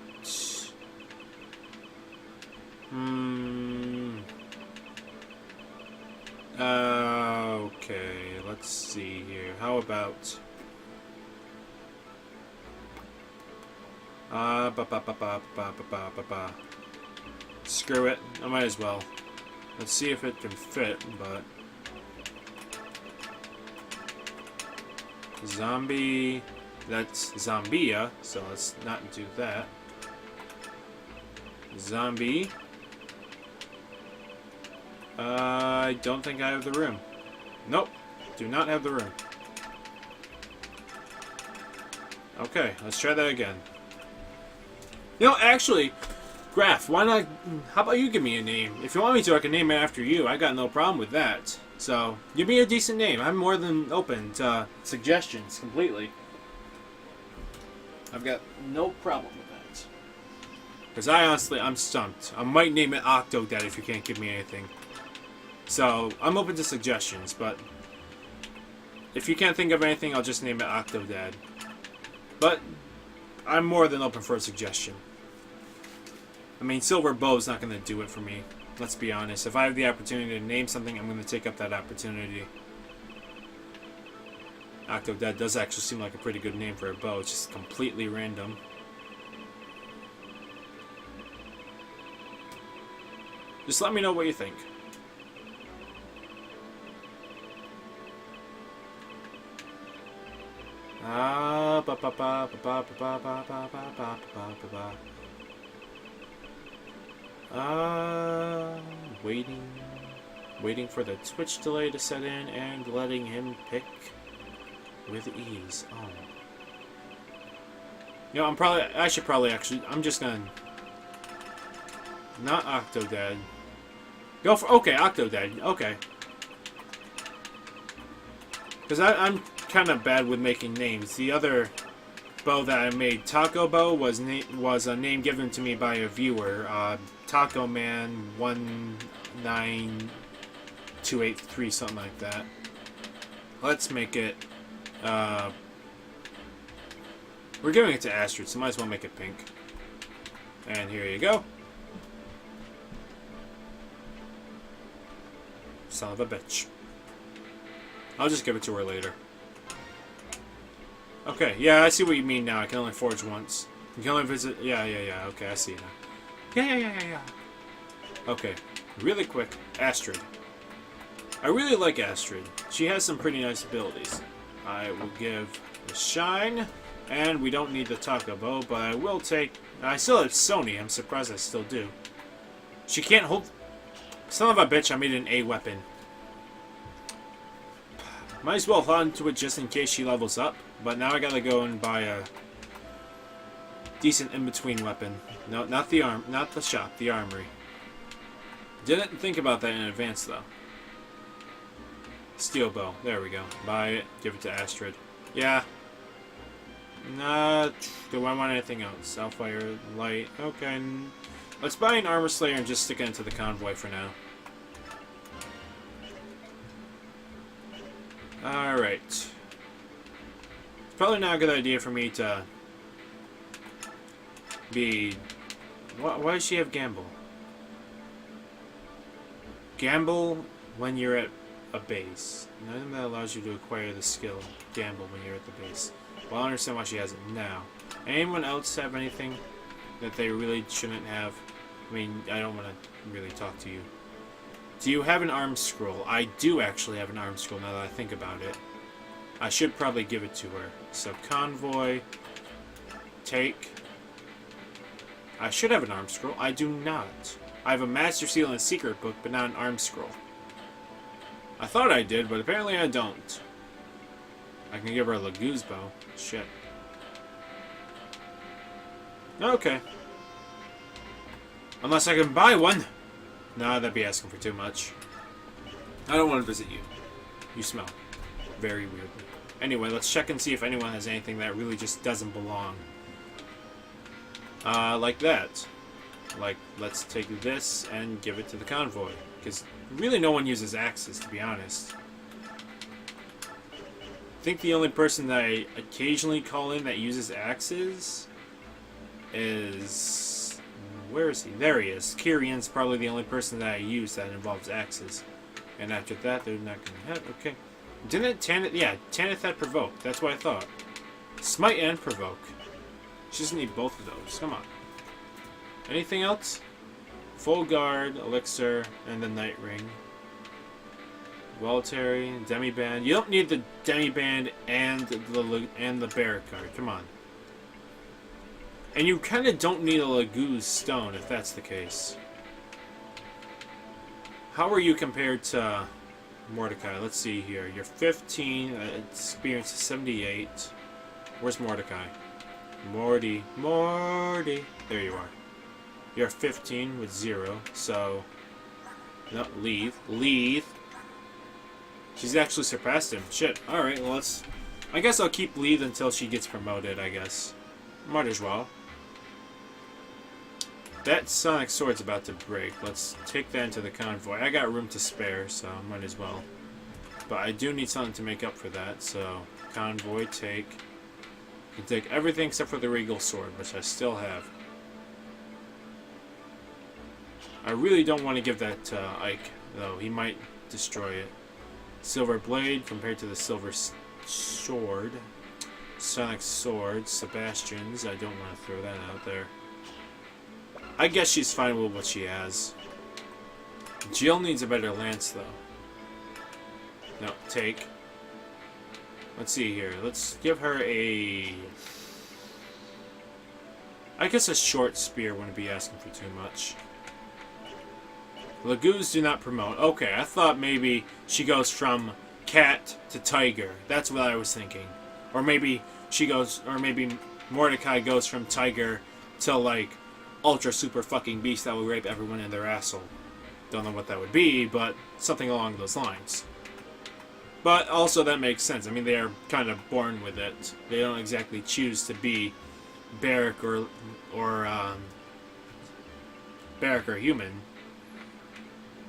Okay, let's see here. How about... Screw it. I might as well. Let's see if it can fit, but... Zombie... That's Zambia, so let's not do that. Zombie... I don't think I have the room. Nope. Do not have the room. Okay, let's try that again. You know, actually, Graf, why not? How about you give me a name? If you want me to, I can name it after you. I got no problem with that. So, give me a decent name. I'm more than open to suggestions completely. I've got no problem with that. Because I'm stumped. I might name it Octodad if you can't give me anything. So, I'm open to suggestions, but if you can't think of anything, I'll just name it Octodad. But I'm more than open for a suggestion. I mean, Silver Bow's not going to do it for me. Let's be honest. If I have the opportunity to name something, I'm going to take up that opportunity. Octodad does actually seem like a pretty good name for a bow. It's just completely random. Just let me know what you think. Waiting for the Twitch delay to set in and letting him pick with ease. Oh. You know, I'm just gonna... Not Octodad. Go for... Okay, Octodad. Okay. Because I'm kind of bad with making names. The other bow that I made, Taco Bow, was a name given to me by a viewer. Taco Man 19283, something like that. Let's make it... we're giving it to Astrid, so might as well make it pink. And here you go. Son of a bitch. I'll just give it to her later. Okay, yeah, I see what you mean now. I can only forge once. You can only visit... Yeah. Okay, I see now. Yeah. Okay, really quick. Astrid. I really like Astrid. She has some pretty nice abilities. I will give the Shine, and we don't need the Taco Bow, but I will take... I still have Sony. I'm surprised I still do. She can't hold... Son of a bitch, I made an A weapon. Might as well hold on to it just in case she levels up, but now I gotta go and buy a decent in-between weapon. No, not the shop, the armory. Didn't think about that in advance, though. Steel bow. There we go. Buy it. Give it to Astrid. Yeah. Nah. Do I want anything else? Outfire, light. Okay. Let's buy an armor slayer and just stick it into the convoy for now. Alright. It's probably not a good idea for me to be... Why does she have Gamble? Gamble when you're at a base. Nothing that allows you to acquire the skill Gamble when you're at the base. Well, I understand why she has it now. Anyone else have anything that they really shouldn't have? I mean, I don't want to really talk to you. Do you have an arm scroll? I do actually have an arm scroll now that I think about it. I should probably give it to her. So, convoy. Take. I should have an arm scroll. I do not. I have a Master Seal and a Secret Book, but not an arm scroll. I thought I did, but apparently I don't. I can give her a Laguz bow. Shit. Okay. Unless I can buy one. Nah, that'd be asking for too much. I don't want to visit you. You smell very weirdly. Anyway, let's check and see if anyone has anything that really just doesn't belong. Like that. Like, let's take this and give it to the convoy. Because really no one uses axes, to be honest. I think the only person that I occasionally call in that uses axes is... Where is he? There he is. Kirian's probably the only person that I use that involves axes. And after that, they're not going to have... Okay. Didn't Tanith... Yeah, Tanith had Provoke. That's what I thought. Smite and Provoke. She doesn't need both of those. Come on. Anything else? Full Guard, Elixir, and the Night Ring. Voluntary, Demi-Band. You don't need the Demi-Band and the Barrack Card. Come on. And you kind of don't need a Laguz Stone, if that's the case. How are you compared to Mordecai? Let's see here. You're 15, experience is 78. Where's Mordecai? Morty. Morty. There you are. You're 15 with 0, so... No, leave. Leave. She's actually surpassed him. Shit. Alright, well, let's... I guess I'll keep leave until she gets promoted, I guess. Might as well. That Sonic Sword's about to break. Let's take that into the convoy. I got room to spare, so might as well. But I do need something to make up for that, so... Convoy, take... You can take everything except for the Regal Sword, which I still have. I really don't want to give that to Ike, though. He might destroy it. Silver Blade compared to the Silver Sword. Sonic Sword. Sebastian's. I don't want to throw that out there. I guess she's fine with what she has. Jill needs a better lance, though. No, take. Let's see here. Let's give her a... I guess a short spear wouldn't be asking for too much. Lagoos do not promote. Okay, I thought maybe she goes from cat to tiger. That's what I was thinking. Or maybe she goes, or maybe Mordecai goes from tiger to like ultra super fucking beast that will rape everyone in their asshole. Don't know what that would be, but something along those lines. But also that makes sense. I mean, they are kind of born with it. They don't exactly choose to be barrack or barrack or human.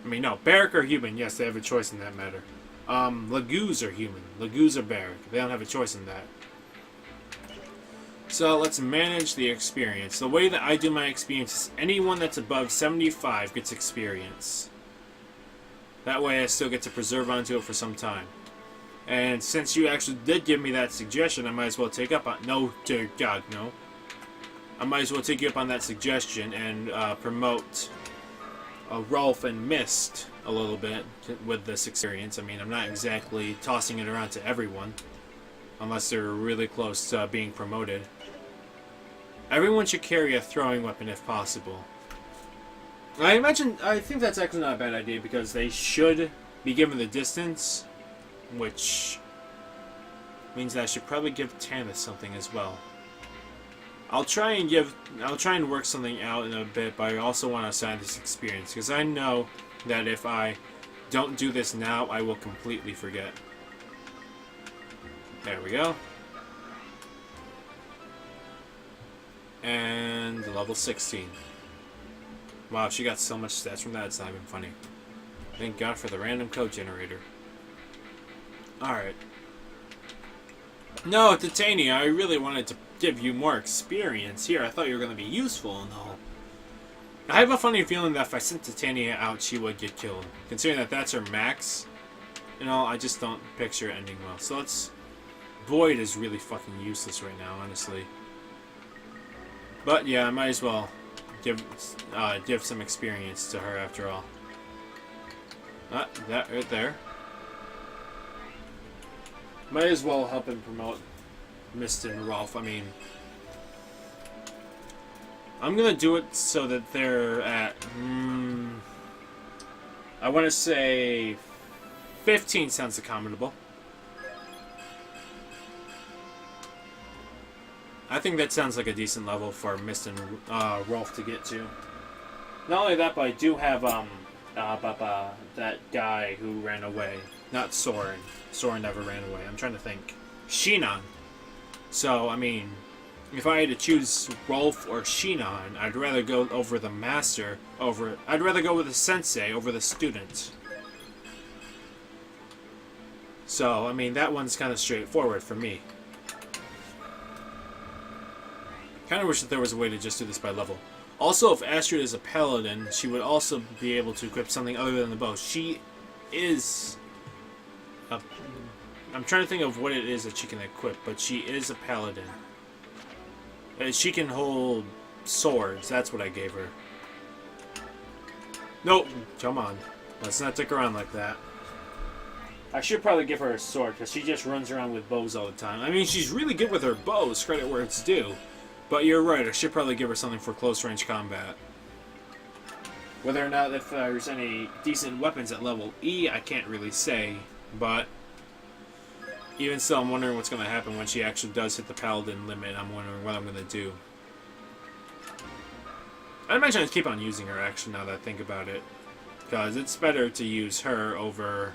I mean, no, barrack or human, yes, they have a choice in that matter. Lagoos are human. Lagoos are barrack. They don't have a choice in that. So, let's manage the experience. The way that I do my experience is anyone that's above 75 gets experience. That way I still get to preserve onto it for some time. And since you actually did give me that suggestion, I might as well take up on... No, dear God, no. I might as well take you up on that suggestion and promote... Rolf and Mist a little bit with this experience. I mean, I'm not exactly tossing it around to everyone unless they're really close to being promoted. Everyone should carry a throwing weapon if possible. I think that's actually not a bad idea because they should be given the distance, which means that I should probably give Tannis something as well. I'll try and work something out in a bit, but I also want to assign this experience because I know that if I don't do this now, I will completely forget. There we go. And level 16. Wow, she got so much stats from that, it's not even funny. Thank God for the random code generator. Alright. No, Titania, I really wanted to give you more experience here. I thought you were going to be useful and all. I have a funny feeling that if I sent Titania out, she would get killed. Considering that that's her max, and all, I just don't picture it ending well. So let's... Void is really fucking useless right now, honestly. But yeah, I might as well give some experience to her after all. That right there. Might as well help him promote Mist and Rolf. I mean, I'm gonna do it so that they're at I want to say 15 sounds accommodable. I think that sounds like a decent level for Mist and Rolf to get to. Not only that, but I do have that guy who ran away. Not Soren. Soren never ran away. I'm trying to think. Shinon. So, I mean, if I had to choose Rolf or Shinon, I'd rather go over the master over... I'd rather go with the sensei over the student. So, I mean, that one's kind of straightforward for me. Kind of wish that there was a way to just do this by level. Also, if Astrid is a paladin, she would also be able to equip something other than the bow. She is... I'm trying to think of what it is that she can equip, but she is a paladin. She can hold swords. That's what I gave her. Nope. Come on. Let's not dick around like that. I should probably give her a sword, because she just runs around with bows all the time. I mean, she's really good with her bows, credit where it's due. But you're right, I should probably give her something for close-range combat. Whether or not if there's any decent weapons at level E, I can't really say, but... Even still, I'm wondering what's going to happen when she actually does hit the paladin limit. I'm wondering what I'm going to do. I imagine I'd keep on using her, actually, now that I think about it. Because it's better to use her over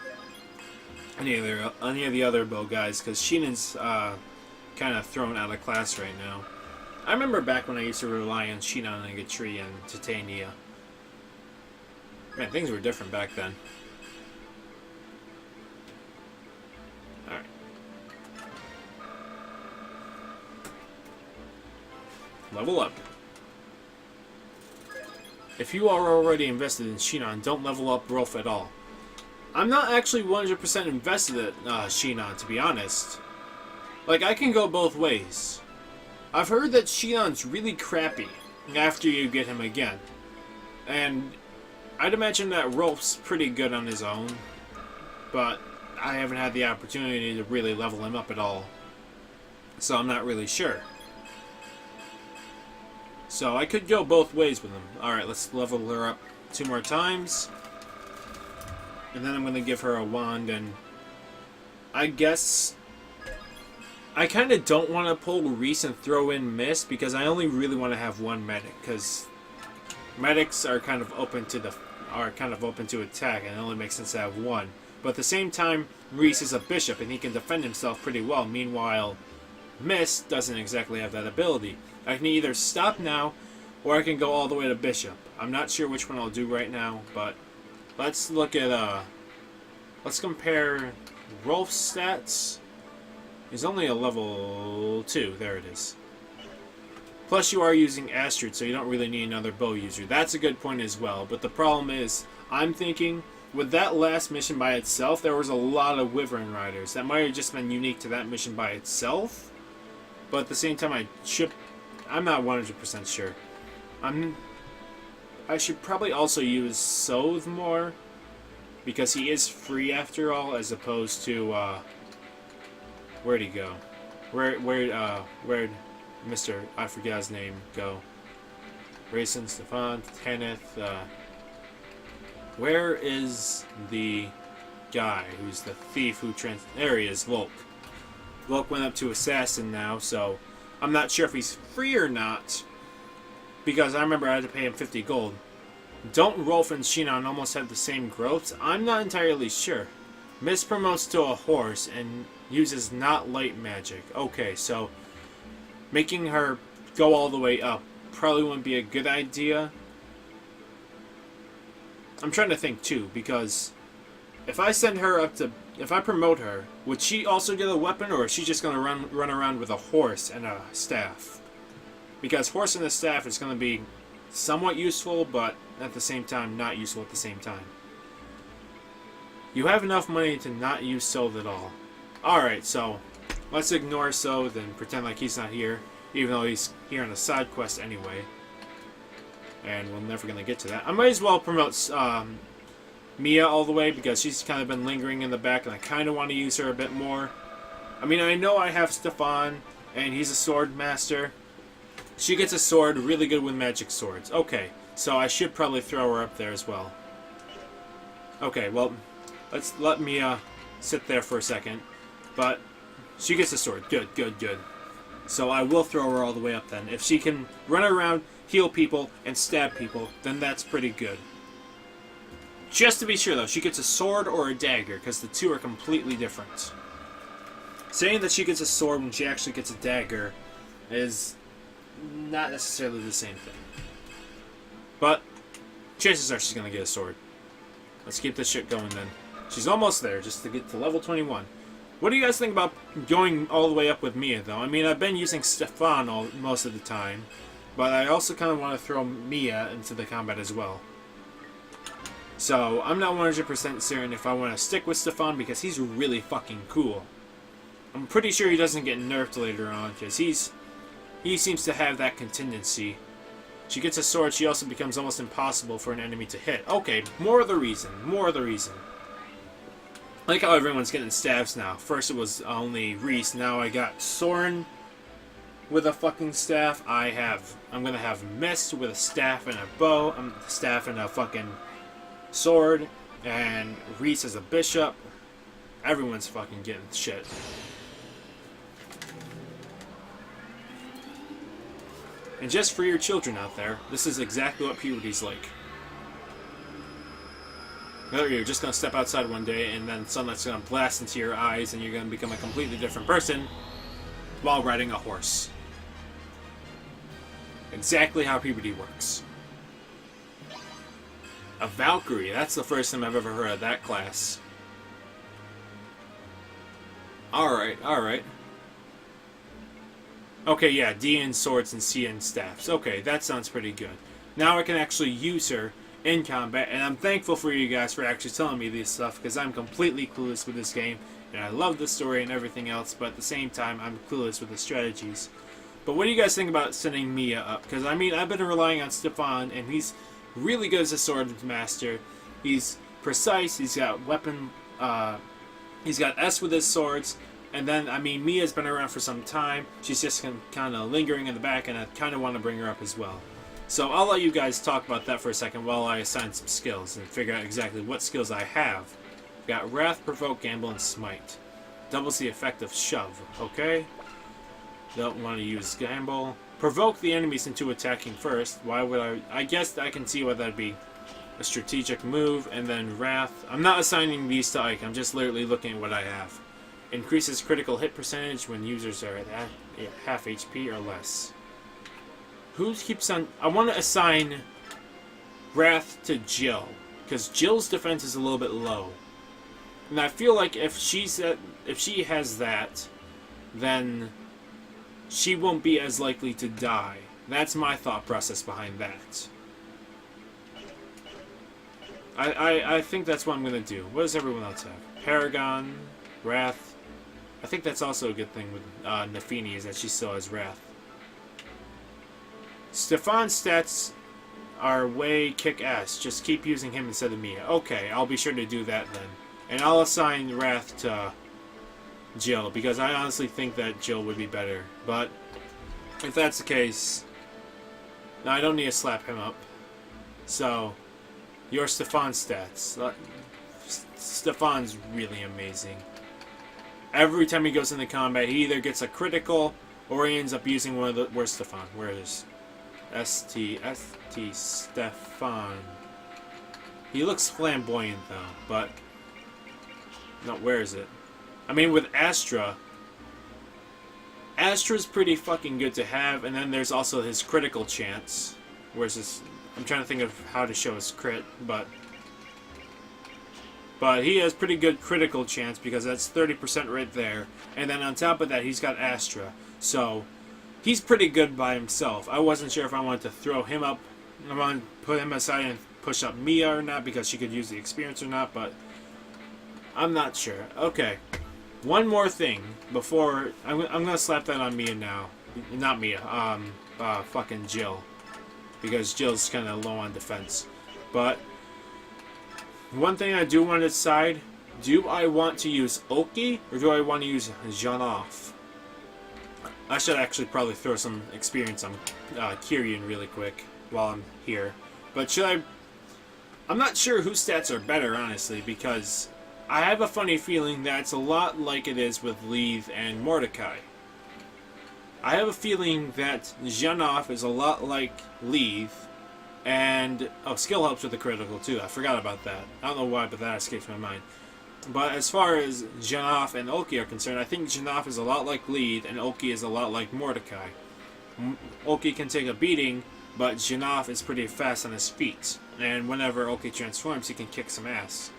any of the other bow guys, because Sheenan's kind of thrown out of class right now. I remember back when I used to rely on Sheenan and Gatri and Titania. Man, things were different back then. Alright. Level up. If you are already invested in Sheenan, don't level up Rolf at all. I'm not actually 100% invested in Sheenan, to be honest. Like, I can go both ways. I've heard that Sheenan's really crappy after you get him again. And I'd imagine that Rolf's pretty good on his own. But I haven't had the opportunity to really level him up at all. So I'm not really sure. So I could go both ways with him. Alright, let's level her up 2 more times. And then I'm going to give her a wand, and I guess I kind of don't want to pull Reese and throw in Mist, because I only really want to have one medic, because medics are kind of open to attack, and it only makes sense to have one. But at the same time, Reese is a bishop, and he can defend himself pretty well. Meanwhile, Mist doesn't exactly have that ability. I can either stop now, or I can go all the way to bishop. I'm not sure which one I'll do right now, but let's look at, let's compare Rolf's stats. He's only a level 2. There it is. Plus, you are using Astrid, so you don't really need another bow user. That's a good point as well. But the problem is, I'm thinking, with that last mission by itself, there was a lot of Wyvern Riders. That might have just been unique to that mission by itself. But at the same time, I'm not 100% sure. I should probably also use Soth more, because he is free after all, as opposed to, where'd he go? Where'd Mr. I forget his name go? Rayson, Stefan, Kenneth, where is the guy who's the thief who there he is, Volk. Volk went up to Assassin now, so I'm not sure if he's free or not, because I remember I had to pay him 50 gold. Don't Rolf and Sheenan almost have the same growths? I'm not entirely sure. Mist promotes to a horse and uses not light magic. Okay, so making her go all the way up probably wouldn't be a good idea. I'm trying to think too, because if I send her up to, if I promote her, would she also get a weapon, or is she just going to run around with a horse and a staff? Because horse and a staff is going to be somewhat useful, but at the same time not useful at the same time. You have enough money to not use Soth at all. Alright, so let's ignore Soth and pretend like he's not here, even though he's here on a side quest anyway. And we're never going to get to that. I might as well promote Mia all the way, because she's kind of been lingering in the back, and I kind of want to use her a bit more. I mean, I know I have Stefan, and he's a sword master. She gets a sword, really good with magic swords. Okay, so I should probably throw her up there as well. Okay, well, let's let Mia sit there for a second. But she gets a sword. Good, good, good. So I will throw her all the way up then. If she can run around, heal people, and stab people, then that's pretty good. Just to be sure, though, she gets a sword or a dagger, because the two are completely different. Saying that she gets a sword when she actually gets a dagger is not necessarily the same thing. But chances are she's going to get a sword. Let's keep this shit going then. She's almost there, just to get to level 21. What do you guys think about going all the way up with Mia, though? I mean, I've been using Stefan most of the time, but I also kind of want to throw Mia into the combat as well. So, I'm not 100% certain if I want to stick with Stefan, because he's really fucking cool. I'm pretty sure he doesn't get nerfed later on, because he seems to have that contingency. She gets a sword, she also becomes almost impossible for an enemy to hit. Okay, more of the reason. More of the reason. I like how everyone's getting stabs now. First it was only Reese, now I got Soren with a fucking staff. I'm gonna have Mist with a staff and a bow, staff and a fucking sword, and Reese as a bishop. Everyone's fucking getting shit. And just for your children out there, this is exactly what puberty's like. You're just going to step outside one day and then sunlight's going to blast into your eyes and you're going to become a completely different person while riding a horse. Exactly how puberty works. A Valkyrie, that's the first time I've ever heard of that class. Alright, alright. Okay, yeah, D in swords and C in staffs. Okay, that sounds pretty good. Now I can actually use her in combat, and I'm thankful for you guys for actually telling me this stuff, because I'm completely clueless with this game, and I love the story and everything else, but at the same time, I'm clueless with the strategies. But what do you guys think about sending Mia up? Because, I mean, I've been relying on Stefan, and he's really good as a sword master. He's precise, he's got weapon, he's got S with his swords, and then, I mean, Mia's been around for some time. She's just kind of lingering in the back, and I kind of want to bring her up as well. So I'll let you guys talk about that for a second while I assign some skills and figure out exactly what skills I have. Got Wrath, Provoke, Gamble, and Smite. Doubles the effect of Shove, okay? Don't want to use Gamble. Provoke the enemies into attacking first. Why would I guess I can see why that'd be a strategic move. And then Wrath. I'm not assigning these to Ike. I'm just literally looking at what I have. Increases critical hit percentage when users are at half HP or less. Who keeps on... I want to assign Wrath to Jill. Because Jill's defense is a little bit low. And I feel like if she has that, then she won't be as likely to die. That's my thought process behind that. I think that's what I'm going to do. What does everyone else have? Paragon, Wrath. I think that's also a good thing with Nafini, is that she still has Wrath. Stefan's stats are way kick-ass. Just keep using him instead of Mia. Okay, I'll be sure to do that then. And I'll assign Wrath to Jill, because I honestly think that Jill would be better. But if that's the case, no, I don't need to slap him up. So, your Stefan stats. Stefan's really amazing. Every time he goes into combat, he either gets a critical or he ends up using one of the... Where's Stefan? Where is... ST Stefan. He looks flamboyant though, but... No, where is it? I mean, with Astra's pretty fucking good to have, and then there's also his critical chance. Where's this? I'm trying to think of how to show his crit, but he has pretty good critical chance because that's 30% right there. And then on top of that, he's got Astra. So, he's pretty good by himself. I wasn't sure if I wanted to throw him up. I wanted to put him aside and push up Mia or not because she could use the experience or not, but I'm not sure. Okay. One more thing before... I'm going to slap that on Mia now. Not Mia. Fucking Jill. Because Jill's kind of low on defense. But one thing I do want to decide, do I want to use Oki or do I want to use Janoff? I should actually probably throw some experience on Kyrian really quick while I'm here. But should I... I'm not sure whose stats are better, honestly, because I have a funny feeling that it's a lot like it is with Leith and Mordecai. I have a feeling that Janoff is a lot like Leith, and... Oh, skill helps with the critical, too. I forgot about that. I don't know why, but that escapes my mind. But as far as Janoff and Oki are concerned, I think Janoff is a lot like Leith, and Oki is a lot like Mordecai. Oki can take a beating, but Janoff is pretty fast on his feet. And whenever Oki transforms, he can kick some ass.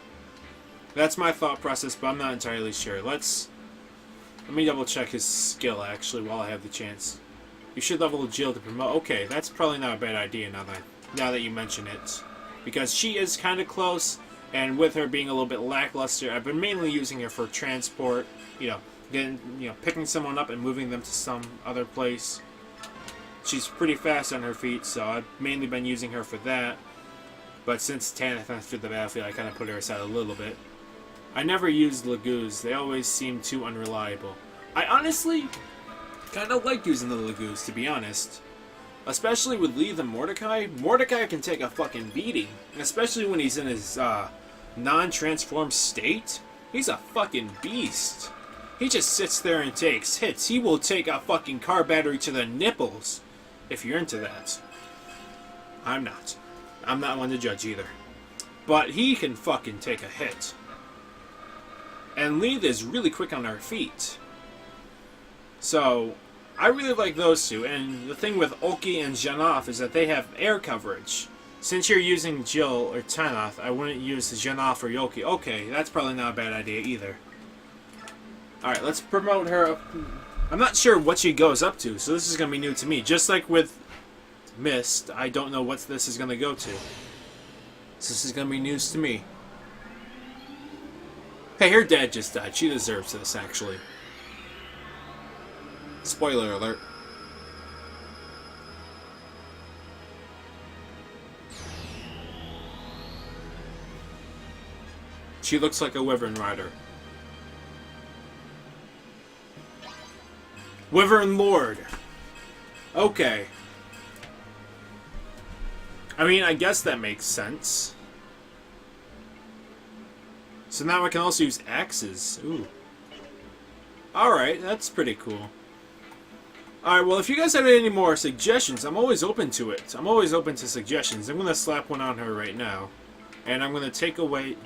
That's my thought process, but I'm not entirely sure. Let me double check his skill, actually, while I have the chance. You should level Jill to promote. Okay, that's probably not a bad idea now that you mention it. Because she is kind of close, and with her being a little bit lackluster, I've been mainly using her for transport, picking someone up and moving them to some other place. She's pretty fast on her feet, so I've mainly been using her for that. But since Tanith entered the battlefield, I kind of put her aside a little bit. I never used Laguz. They always seem too unreliable. I honestly kind of like using the Laguz, to be honest. Especially with Leith and Mordecai. Mordecai can take a fucking beating. Especially when he's in his non-transformed state. He's a fucking beast. He just sits there and takes hits. He will take a fucking car battery to the nipples. If you're into that. I'm not. I'm not one to judge either. But he can fucking take a hit. And Leith is really quick on her feet. So, I really like those two. And the thing with Ulki and Jannoth is that they have air coverage. Since you're using Jill or Tanoth, I wouldn't use Jannoth or Yoki. Okay, that's probably not a bad idea either. Alright, let's promote her up. I'm not sure what she goes up to, so this is going to be new to me. Just like with Mist, I don't know what this is going to go to. So this is going to be news to me. Hey, her dad just died. She deserves this, actually. Spoiler alert. She looks like a Wyvern Rider. Wyvern Lord. Okay. I mean, I guess that makes sense. So now I can also use axes. Ooh. Alright, that's pretty cool. Alright, well, if you guys have any more suggestions, I'm always open to it. I'm always open to suggestions. I'm going to slap one on her right now. And I'm going to take away...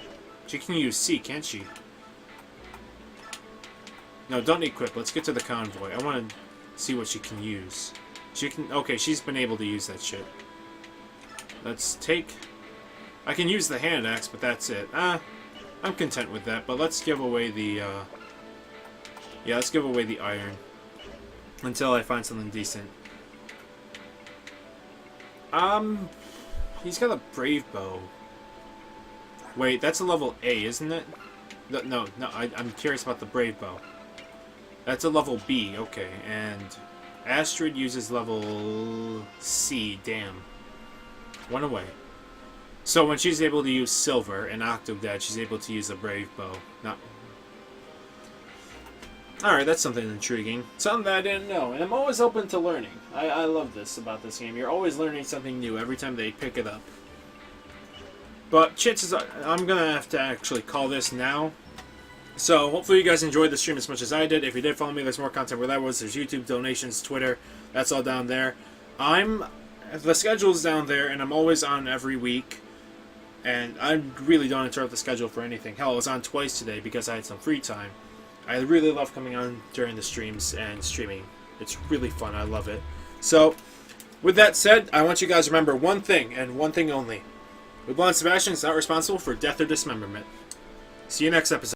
She can use C, can't she? No, don't equip. Let's get to the convoy. I want to see what she can use. She can... Okay, she's been able to use that shit. Let's take... I can use the hand axe, but that's it. I'm content with that, but let's give away the, Yeah, let's give away the iron. Until I find something decent. He's got a brave bow. Wait, that's a level A, isn't it? No, I'm curious about the brave bow. That's a level B, okay, and Astrid uses level C, damn. One away. So when she's able to use silver and Octodad, she's able to use a brave bow. Not. Alright, that's something intriguing. Something that I didn't know, and I'm always open to learning. I love this about this game. You're always learning something new every time they pick it up. But chances are, I'm going to have to actually call this now. So hopefully you guys enjoyed the stream as much as I did. If you did follow me, there's more content where that was. There's YouTube, donations, Twitter. That's all down there. The schedule's down there, and I'm always on every week. And I really don't interrupt the schedule for anything. Hell, I was on twice today because I had some free time. I really love coming on during the streams and streaming. It's really fun. I love it. So, with that said, I want you guys to remember one thing, and one thing only. Woodlawn Sebastian is not responsible for death or dismemberment. See you next episode.